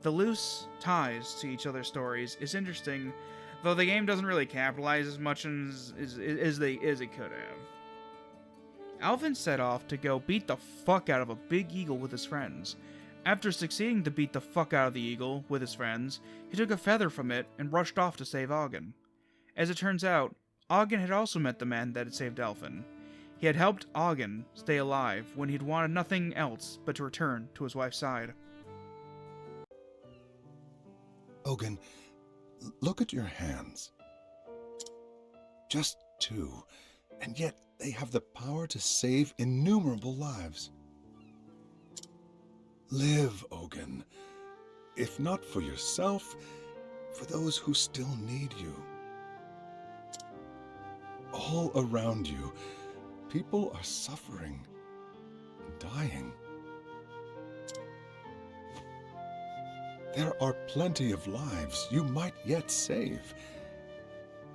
The loose ties to each other's stories is interesting, though the game doesn't really capitalize as much as it could have. Alfyn set off to go beat the fuck out of a big eagle with his friends. After succeeding to beat the fuck out of the eagle with his friends, he took a feather from it and rushed off to save Ogun. As it turns out, Ogun had also met the man that had saved Alfyn. He had helped Ogun stay alive when he'd wanted nothing else but to return to his wife's side. Ogun, look at your hands. Just two, and yet they have the power to save innumerable lives. Live, Ogun. If not for yourself, for those who still need you. All around you, people are suffering, dying. There are plenty of lives you might yet save,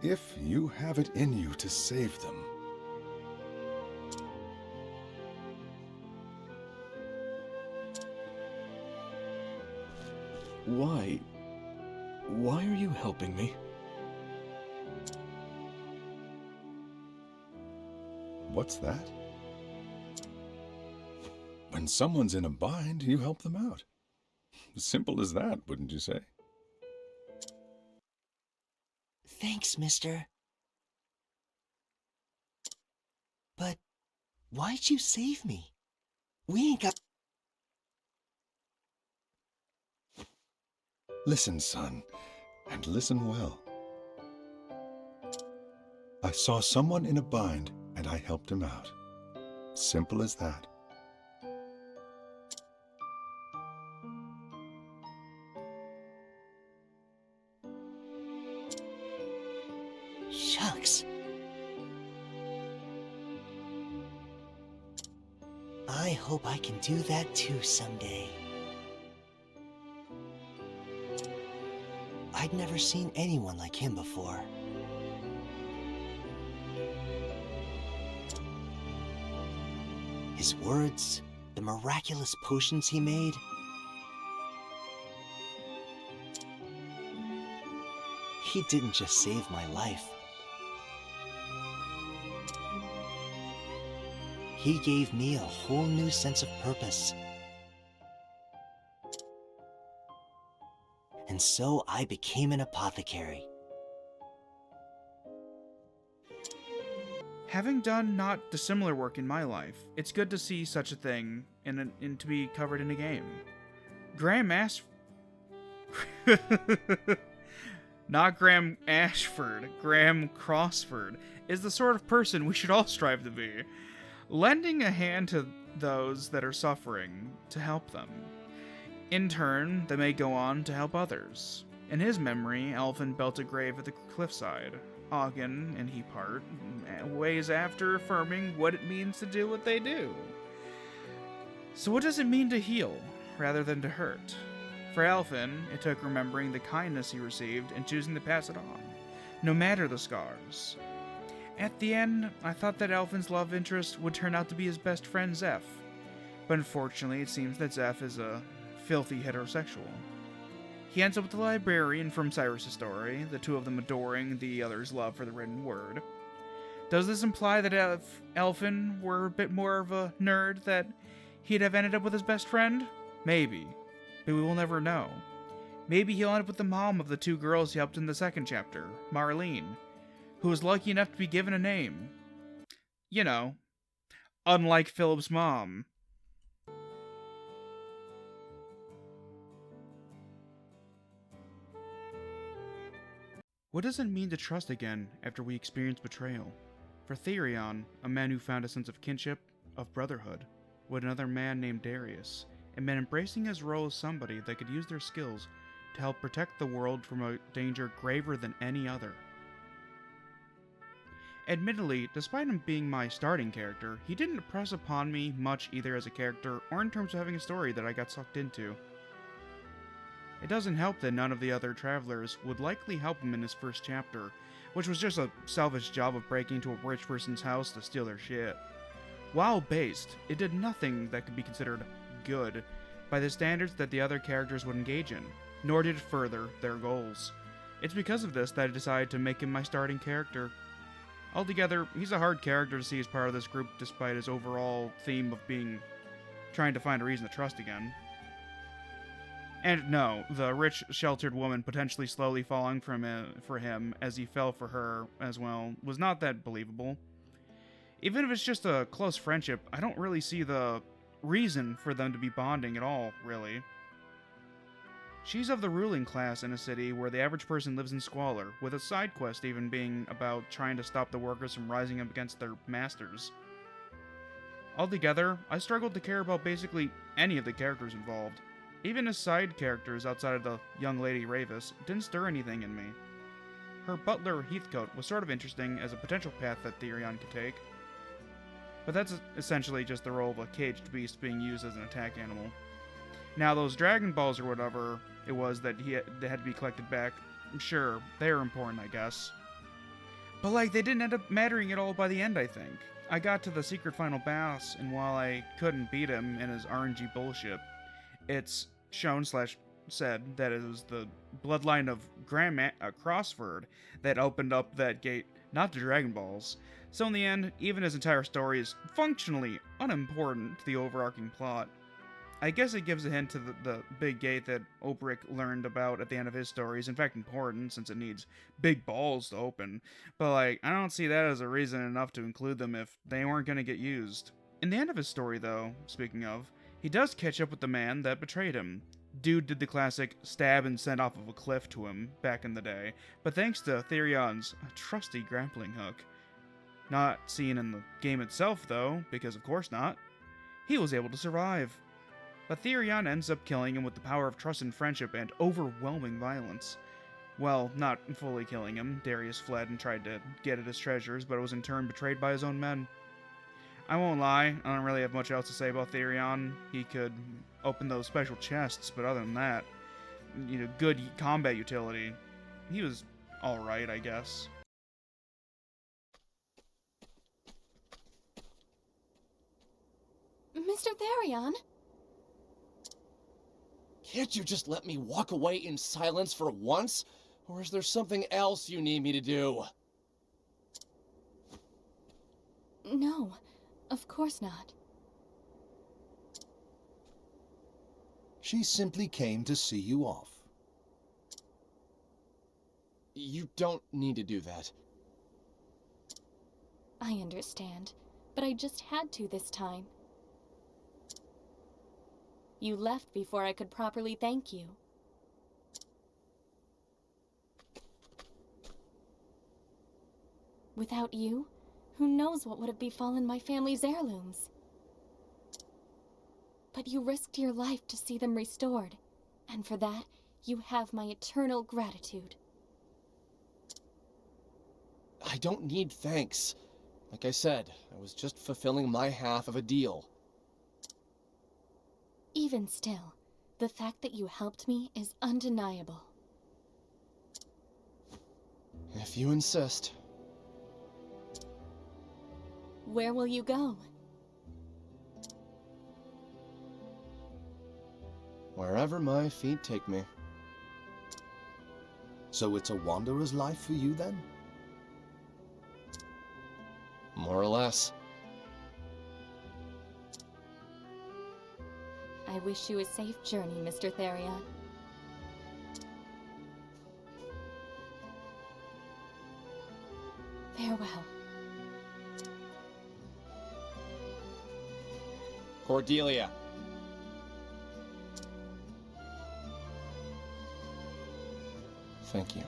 if you have it in you to save them. Why are you helping me? What's that? When someone's in a bind, you help them out. Simple as that, wouldn't you say? Thanks, mister. But why'd you save me? We ain't got... Listen, son, and listen well. I saw someone in a bind, and I helped him out. Simple as that. Shucks. I hope I can do that too someday. I'd never seen anyone like him before. His words, the miraculous potions he made. He didn't just save my life. He gave me a whole new sense of purpose. And so I became an apothecary. Having done not dissimilar work in my life, it's good to see such a thing and to be covered in a game. not Graham Ashford, Graham Crossford, is the sort of person we should all strive to be. Lending a hand to those that are suffering to help them. In turn, they may go on to help others. In his memory, Alfyn built a grave at the cliffside. Ogden, and he part, ways after affirming what it means to do what they do. So what does it mean to heal, rather than to hurt? For Alfyn, it took remembering the kindness he received and choosing to pass it on, no matter the scars. At the end, I thought that Alfyn's love interest would turn out to be his best friend Zeph, but unfortunately it seems that Zeph is a filthy heterosexual. He ends up with the librarian from Cyrus' story, the two of them adoring the other's love for the written word. Does this imply that if Alfyn were a bit more of a nerd, that he'd have ended up with his best friend? Maybe, but we will never know. Maybe he'll end up with the mom of the two girls he helped in the second chapter, Marlene, who was lucky enough to be given a name. You know, unlike Philip's mom. What does it mean to trust again after we experience betrayal? For Therion, a man who found a sense of kinship, of brotherhood, with another man named Darius, and men embracing his role as somebody that could use their skills to help protect the world from a danger graver than any other. Admittedly, despite him being my starting character, he didn't impress upon me much either as a character or in terms of having a story that I got sucked into. It doesn't help that none of the other travelers would likely help him in his first chapter, which was just a selfish job of breaking into a rich person's house to steal their shit. While based, it did nothing that could be considered good by the standards that the other characters would engage in, nor did it further their goals. It's because of this that I decided to make him my starting character. Altogether, he's a hard character to see as part of this group despite his overall theme of trying to find a reason to trust again. And no, the rich, sheltered woman potentially slowly falling for him as he fell for her as well was not that believable. Even if it's just a close friendship, I don't really see the reason for them to be bonding at all, really. She's of the ruling class in a city where the average person lives in squalor, with a side quest even being about trying to stop the workers from rising up against their masters. Altogether, I struggled to care about basically any of the characters involved. Even his side characters outside of the young lady Ravis didn't stir anything in me. Her butler Heathcote was sort of interesting as a potential path that Therion could take, but that's essentially just the role of a caged beast being used as an attack animal. Now those Dragon Balls or whatever it was that they had to be collected back, sure, they're important I guess. But they didn't end up mattering at all by the end I think. I got to the secret final boss, and while I couldn't beat him in his RNG bullshit, it's shown/said that it was the bloodline of Graham Crossford that opened up that gate, not the Dragon Balls. So in the end, even his entire story is functionally unimportant to the overarching plot. I guess it gives a hint to the big gate that Olberic learned about at the end of his story is in fact important, since it needs big balls to open. But I don't see that as a reason enough to include them if they weren't going to get used. In the end of his story though, speaking of, he does catch up with the man that betrayed him. Dude did the classic stab and send off of a cliff to him back in the day, but thanks to Therion's trusty grappling hook, not seen in the game itself though, because of course not, he was able to survive. But Therion ends up killing him with the power of trust and friendship and overwhelming violence. Well, not fully killing him. Darius fled and tried to get at his treasures, but was in turn betrayed by his own men. I won't lie, I don't really have much else to say about Therion. He could open those special chests, but other than that, good combat utility. He was alright, I guess. Mr. Therion? Can't you just let me walk away in silence for once? Or is there something else you need me to do? No, of course not. She simply came to see you off. You don't need to do that. I understand, but I just had to this time. You left before I could properly thank you. Without you, who knows what would have befallen my family's heirlooms? But you risked your life to see them restored, and for that, you have my eternal gratitude. I don't need thanks. Like I said, I was just fulfilling my half of a deal. Even still, the fact that you helped me is undeniable. If you insist. Where will you go? Wherever my feet take me. So it's a wanderer's life for you, then? More or less. I wish you a safe journey, Mr. Therion. Farewell. Cordelia. Thank you.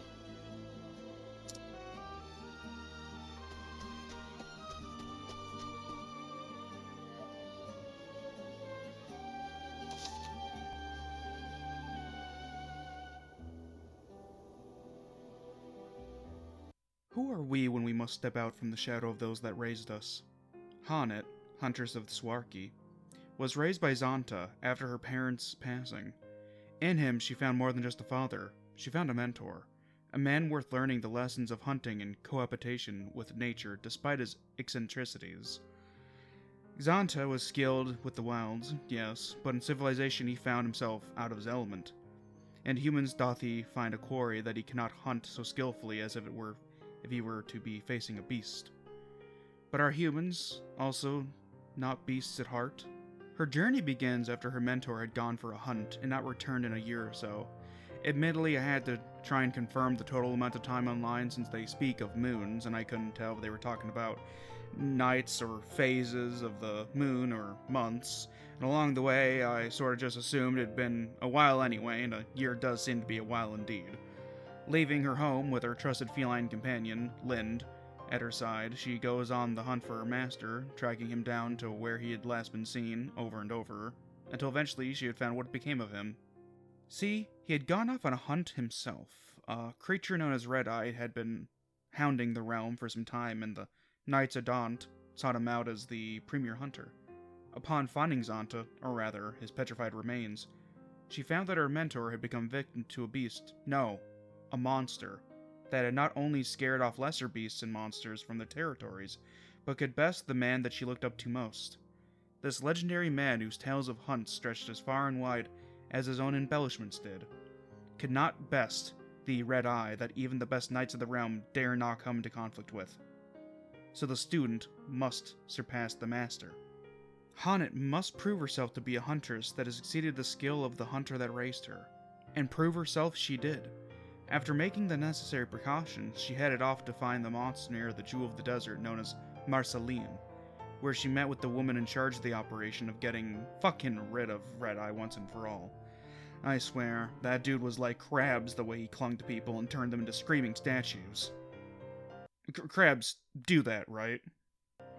Who are we when we must step out from the shadow of those that raised us? Hanet, Huntress of the Swarki, was raised by Zonta after her parents' passing. In him, she found more than just a father. She found a mentor, a man worth learning the lessons of hunting and cohabitation with nature despite his eccentricities. Zonta was skilled with the wilds, yes, but in civilization he found himself out of his element. And humans doth he find a quarry that he cannot hunt so skillfully as if he were to be facing a beast. But are humans also not beasts at heart? Her journey begins after her mentor had gone for a hunt and not returned in a year or so. Admittedly, I had to try and confirm the total amount of time online since they speak of moons, and I couldn't tell if they were talking about nights or phases of the moon or months. And along the way, I sort of just assumed it'd been a while anyway, and a year does seem to be a while indeed. Leaving her home with her trusted feline companion, Lind, at her side, she goes on the hunt for her master, tracking him down to where he had last been seen, over and over, until eventually she had found what became of him. See, he had gone off on a hunt himself. A creature known as Red-Eye had been hounding the realm for some time, and the Knights of Daunt sought him out as the premier hunter. Upon finding Zonta, or rather, his petrified remains, she found that her mentor had become victim to a beast, no, a monster, that had not only scared off lesser beasts and monsters from their territories, but could best the man that she looked up to most. This legendary man whose tales of hunts stretched as far and wide as his own embellishments did, could not best the red eye that even the best knights of the realm dare not come into conflict with. So the student must surpass the master. Hanet must prove herself to be a huntress that has exceeded the skill of the hunter that raised her, and prove herself she did. After making the necessary precautions, she headed off to find the monster near the Jewel of the Desert known as Marceline, where she met with the woman in charge of the operation of getting fucking rid of Red-Eye once and for all. I swear, that dude was like crabs the way he clung to people and turned them into screaming statues. Crabs do that, right?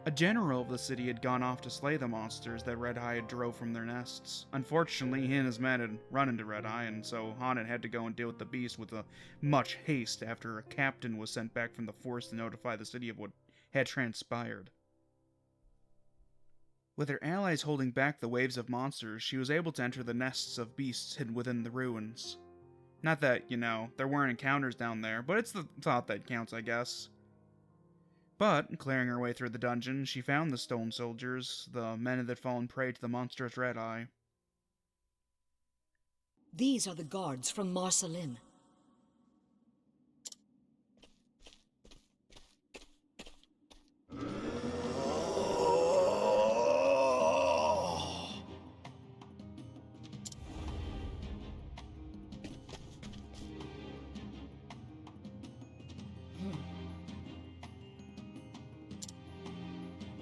A general of the city had gone off to slay the monsters that Red-Eye had drove from their nests. Unfortunately, he and his men had run into Red-Eye, and so Hanet had to go and deal with the beast with much haste after a captain was sent back from the force to notify the city of what had transpired. With her allies holding back the waves of monsters, she was able to enter the nests of beasts hidden within the ruins. Not that, there weren't encounters down there, but it's the thought that counts, I guess. But, clearing her way through the dungeon, she found the stone soldiers, the men that had fallen prey to the monstrous Red-Eye. These are the guards from Marceline.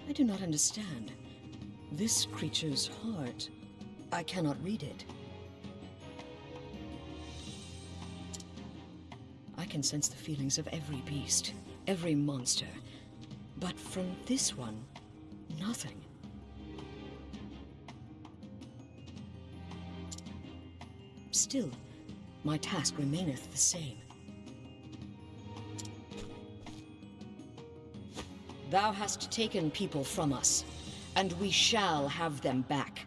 I do not understand. This creature's heart, I cannot read it. I can sense the feelings of every beast, every monster, But from this one, nothing. Still, my task remaineth the same. Thou hast taken people from us, and we shall have them back.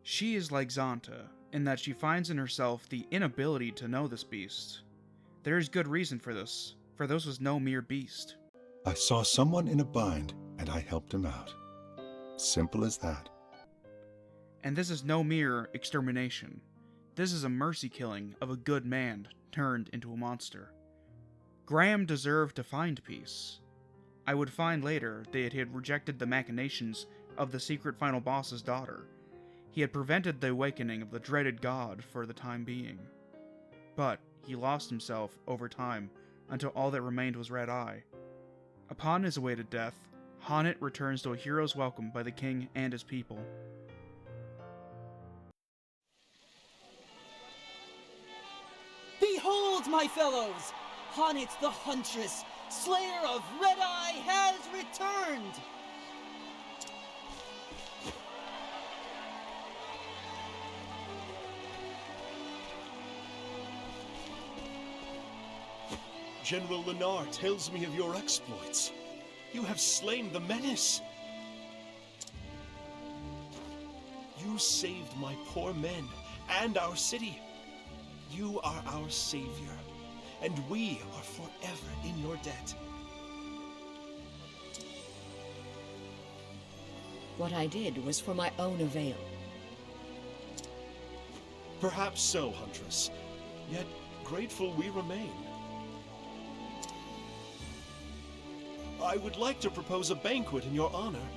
She is like Zonta, in that she finds in herself the inability to know this beast. There is good reason for this, for this was no mere beast. I saw someone in a bind, and I helped him out. Simple as that. And this is no mere extermination. This is a mercy killing of a good man turned into a monster. Graham deserved to find peace. I would find later that he had rejected the machinations of the secret final boss's daughter. He had prevented the awakening of the dreaded god for the time being. But he lost himself over time until all that remained was Red Eye. Upon his awaited death, Honnet returns to a hero's welcome by the king and his people. Behold, my fellows! Honnet the Huntress, Slayer of Red Eye, has returned! General Lennar tells me of your exploits. You have slain the menace. You saved my poor men and our city. You are our savior, and we are forever in your debt. What I did was for my own avail. Perhaps so, Huntress. Yet grateful we remain. I would like to propose a banquet in your honor.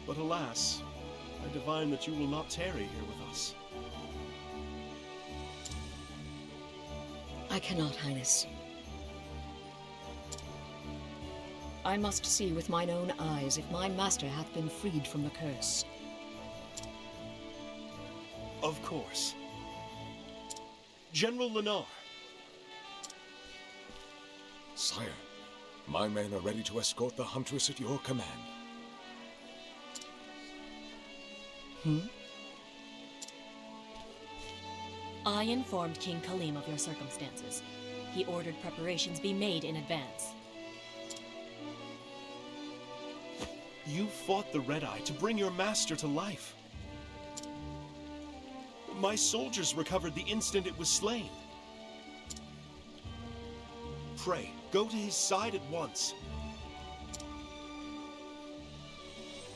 But alas, I divine that you will not tarry here with us. I cannot, Highness. I must see with mine own eyes if my master hath been freed from the curse. Of course. General Lennar. Sire, my men are ready to escort the Huntress at your command. I informed King Kalim of your circumstances. He ordered preparations be made in advance. You fought the Red Eye to bring your master to life. My soldiers recovered the instant it was slain. Pray, go to his side at once.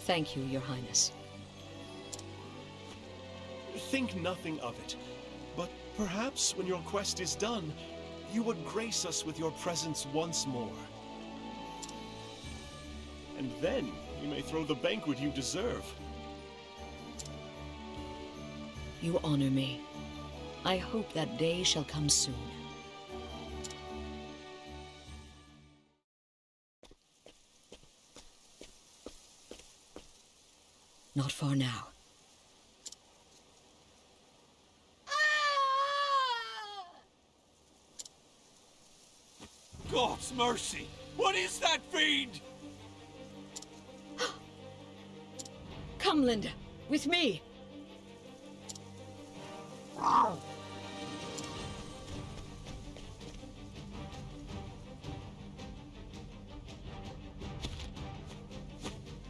Thank you, Your Highness. Think nothing of it, but perhaps when your quest is done, you would grace us with your presence once more. And then you may throw the banquet you deserve. You honor me. I hope that day shall come soon. Not far now. God's mercy! What is that fiend? Come, Linda, with me.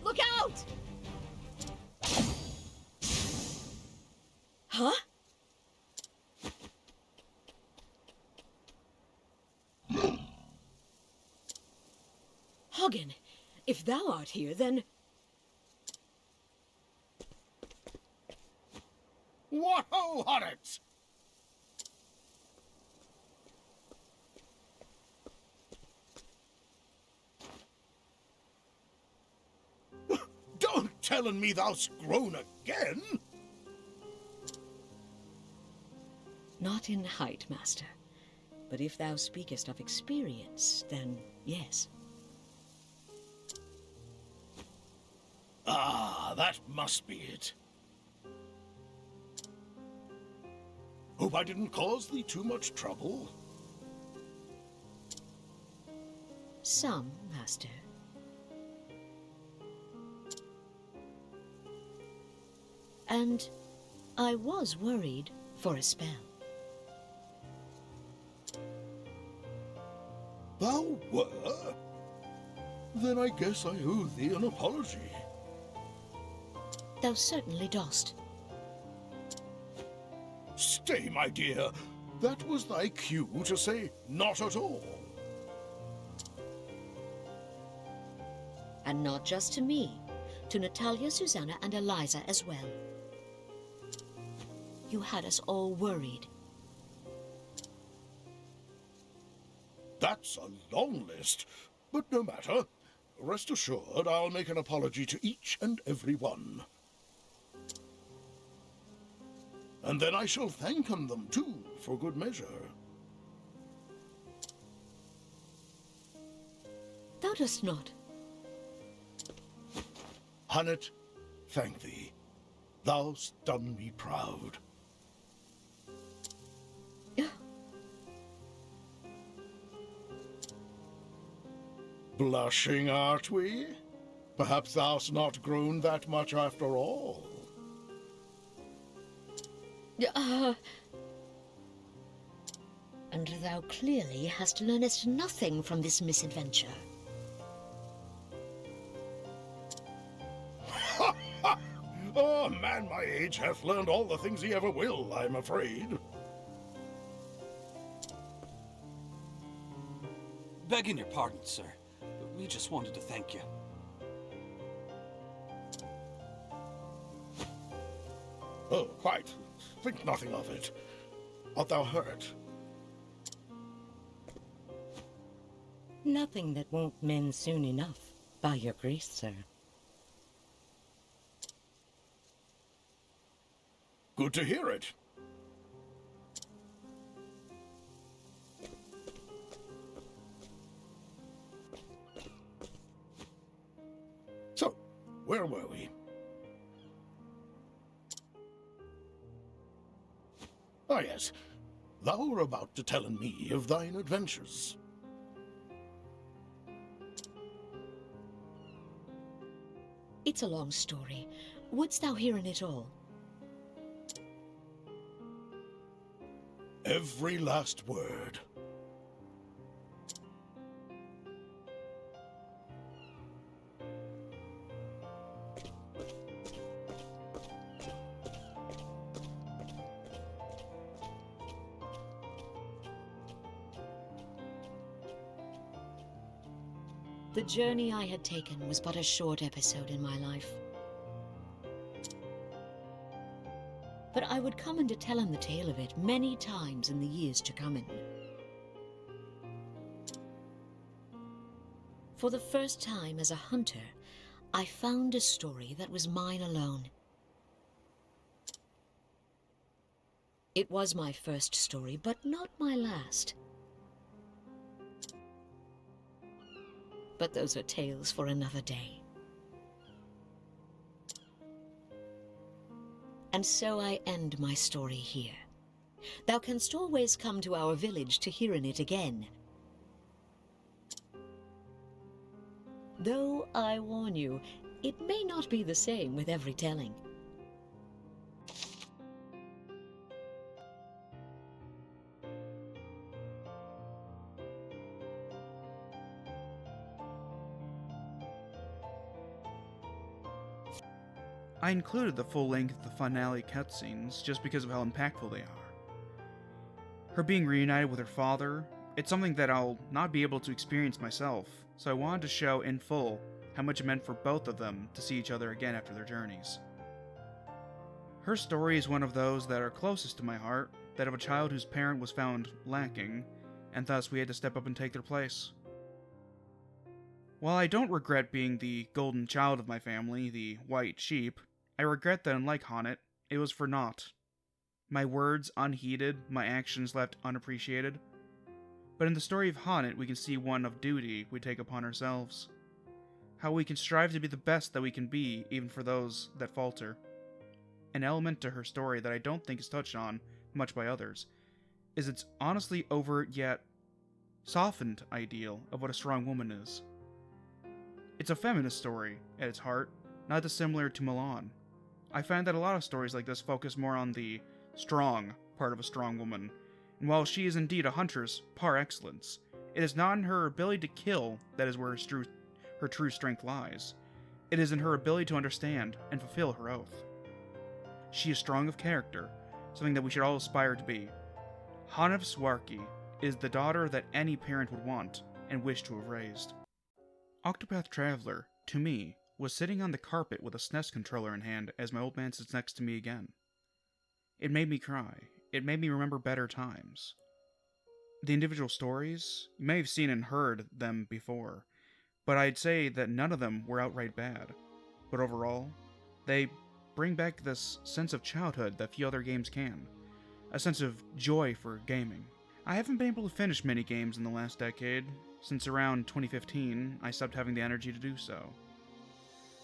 Look out! Huh? Hagen, if thou art here, then... What ho, Honnet! Don't tellin' me thou'st grown again! Not in height, master. But if thou speakest of experience, then yes. Ah, that must be it. Hope I didn't cause thee too much trouble. Some, Master. And I was worried for a spell. Thou were? Then I guess I owe thee an apology. Thou certainly dost. Stay, my dear. That was thy cue to say not at all. And not just to me, to Natalia, Susanna, and Eliza as well. You had us all worried. That's a long list, but no matter. Rest assured, I'll make an apology to each and every one. And then I shall thank them, too, for good measure. Thou dost not. Hunnet, thank thee. Thou'st done me proud. Blushing, art we? Perhaps thou'st not grown that much after all. And thou clearly hast learnest nothing from this misadventure. Oh, man my age hath learned all the things he ever will, I'm afraid. Begging your pardon, sir. We just wanted to thank you. Oh, quite. Think nothing of it. Art thou hurt? Nothing that won't mend soon enough, by your grace, sir. Good to hear it. So, where were we? Ah, yes. Thou were about to tell me of thine adventures. It's a long story. Wouldst thou hear in it all? Every last word. The journey I had taken was but a short episode in my life. But I would come in to tell him the tale of it many times in the years to come in. For the first time as a hunter, I found a story that was mine alone. It was my first story, but not my last. But those are tales for another day. And so I end my story here. Thou canst always come to our village to hear in it again. Though I warn you, it may not be the same with every telling. I included the full length of the finale cutscenes just because of how impactful they are. Her being reunited with her father, it's something that I'll not be able to experience myself, so I wanted to show in full how much it meant for both of them to see each other again after their journeys. Her story is one of those that are closest to my heart, that of a child whose parent was found lacking, and thus we had to step up and take their place. While I don't regret being the golden child of my family, the white sheep, I regret that unlike Honnet, it was for naught. My words unheeded, my actions left unappreciated. But in the story of Honnet, we can see one of duty we take upon ourselves. how we can strive to be the best that we can be, even for those that falter. An element to her story that I don't think is touched on much by others is its honestly overt yet softened ideal of what a strong woman is. It's a feminist story at its heart, not dissimilar to Milan. I find that a lot of stories like this focus more on the strong part of a strong woman, and while she is indeed a huntress par excellence, it is not in her ability to kill that is where her true strength lies. It is in her ability to understand and fulfill her oath. She is strong of character, something that we should all aspire to be. Hanif Swarki is the daughter that any parent would want and wish to have raised. Octopath Traveler, to me, was sitting on the carpet with a SNES controller in hand as my old man sits next to me again. It made me cry. It made me remember better times. The individual stories, you may have seen and heard them before, but I'd say that none of them were outright bad. But overall, they bring back this sense of childhood that few other games can. A sense of joy for gaming. I haven't been able to finish many games in the last decade. Since around 2015, I stopped having the energy to do so.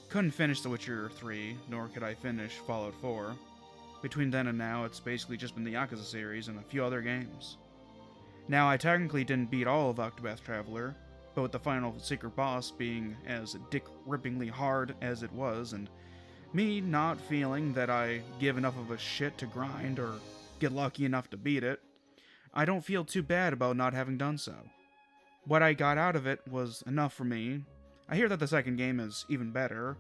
Couldn't finish The Witcher 3, nor could I finish Fallout 4. Between then and now, it's basically just been the Yakuza series and a few other games. Now, I technically didn't beat all of Octopath Traveler, but with the final secret boss being as dick-rippingly hard as it was, and me not feeling that I give enough of a shit to grind or get lucky enough to beat it, I don't feel too bad about not having done so. What I got out of it was enough for me. I hear that the second game is even better,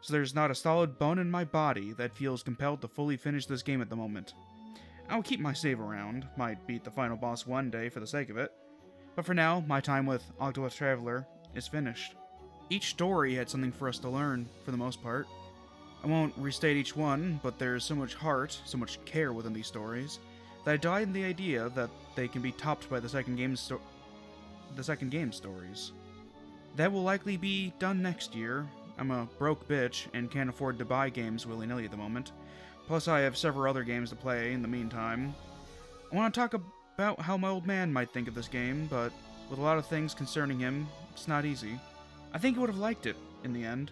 so there's not a solid bone in my body that feels compelled to fully finish this game at the moment. I'll keep my save around, might beat the final boss one day for the sake of it, but for now, my time with Octopath Traveler is finished. Each story had something for us to learn, for the most part. I won't restate each one, but there's so much heart, so much care within these stories, that I died in the idea that they can be topped by the second game stories. That will likely be done next year. I'm a broke bitch and can't afford to buy games willy-nilly at the moment. Plus I have several other games to play in the meantime. I want to talk about how my old man might think of this game, but with a lot of things concerning him, it's not easy. I think he would have liked it, in the end.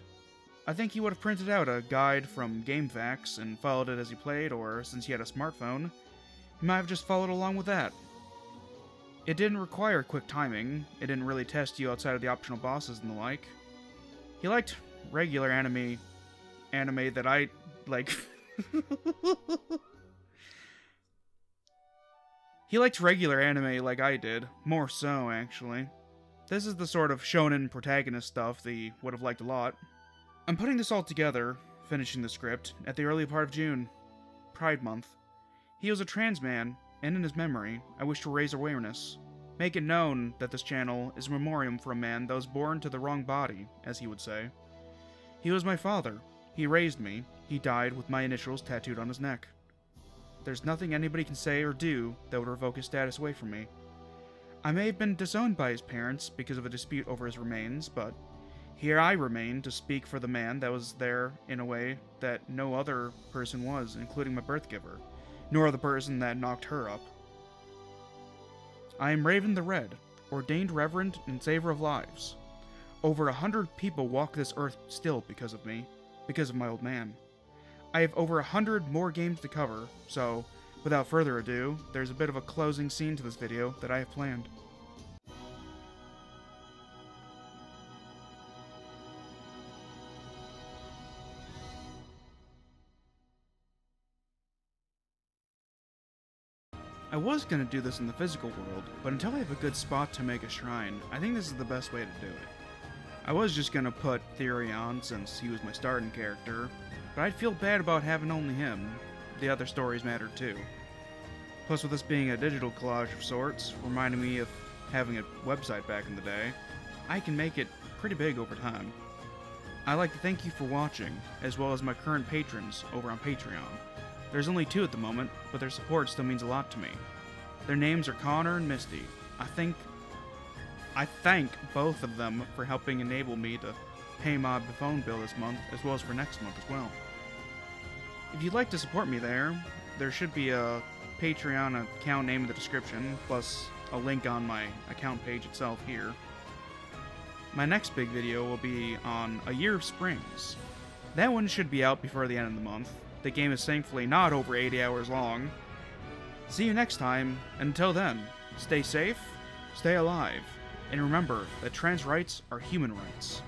I think he would have printed out a guide from GameFAQs and followed it as he played, or since he had a smartphone, he might have just followed along with that. It didn't require quick timing, it didn't really test you outside of the optional bosses and the like. He liked regular anime that I, like... He liked regular anime like I did, more so, actually. This is the sort of shonen protagonist stuff that he would have liked a lot. I'm putting this all together, finishing the script, at the early part of June. Pride Month. He was a trans man, and in his memory, I wish to raise awareness. Make it known that this channel is a memoriam for a man that was born to the wrong body, as he would say. He was my father. He raised me. He died with my initials tattooed on his neck. There's nothing anybody can say or do that would revoke his status away from me. I may have been disowned by his parents because of a dispute over his remains, but here I remain to speak for the man that was there in a way that no other person was, including my birth giver, nor the person that knocked her up. I am Raven the Red, ordained reverend and saver of lives. Over 100 people walk this earth still because of me, because of my old man. I have over 100 more games to cover, so, without further ado, there's a bit of a closing scene to this video that I have planned. I was going to do this in the physical world, but until I have a good spot to make a shrine, I think this is the best way to do it. I was just going to put Therion since he was my starting character, but I'd feel bad about having only him. The other stories mattered too. Plus with this being a digital collage of sorts, reminding me of having a website back in the day, I can make it pretty big over time. I'd like to thank you for watching, as well as my current patrons over on Patreon. There's only 2 at the moment, but their support still means a lot to me. Their names are Connor and Misty. I thank both of them for helping enable me to pay my phone bill this month, as well as for next month as well. If you'd like to support me there should be a Patreon account name in the description, plus a link on my account page itself here. My next big video will be on A Year of Springs. That one should be out before the end of the month. The game is thankfully not over 80 hours long. See you next time, and until then, stay safe, stay alive, and remember that trans rights are human rights.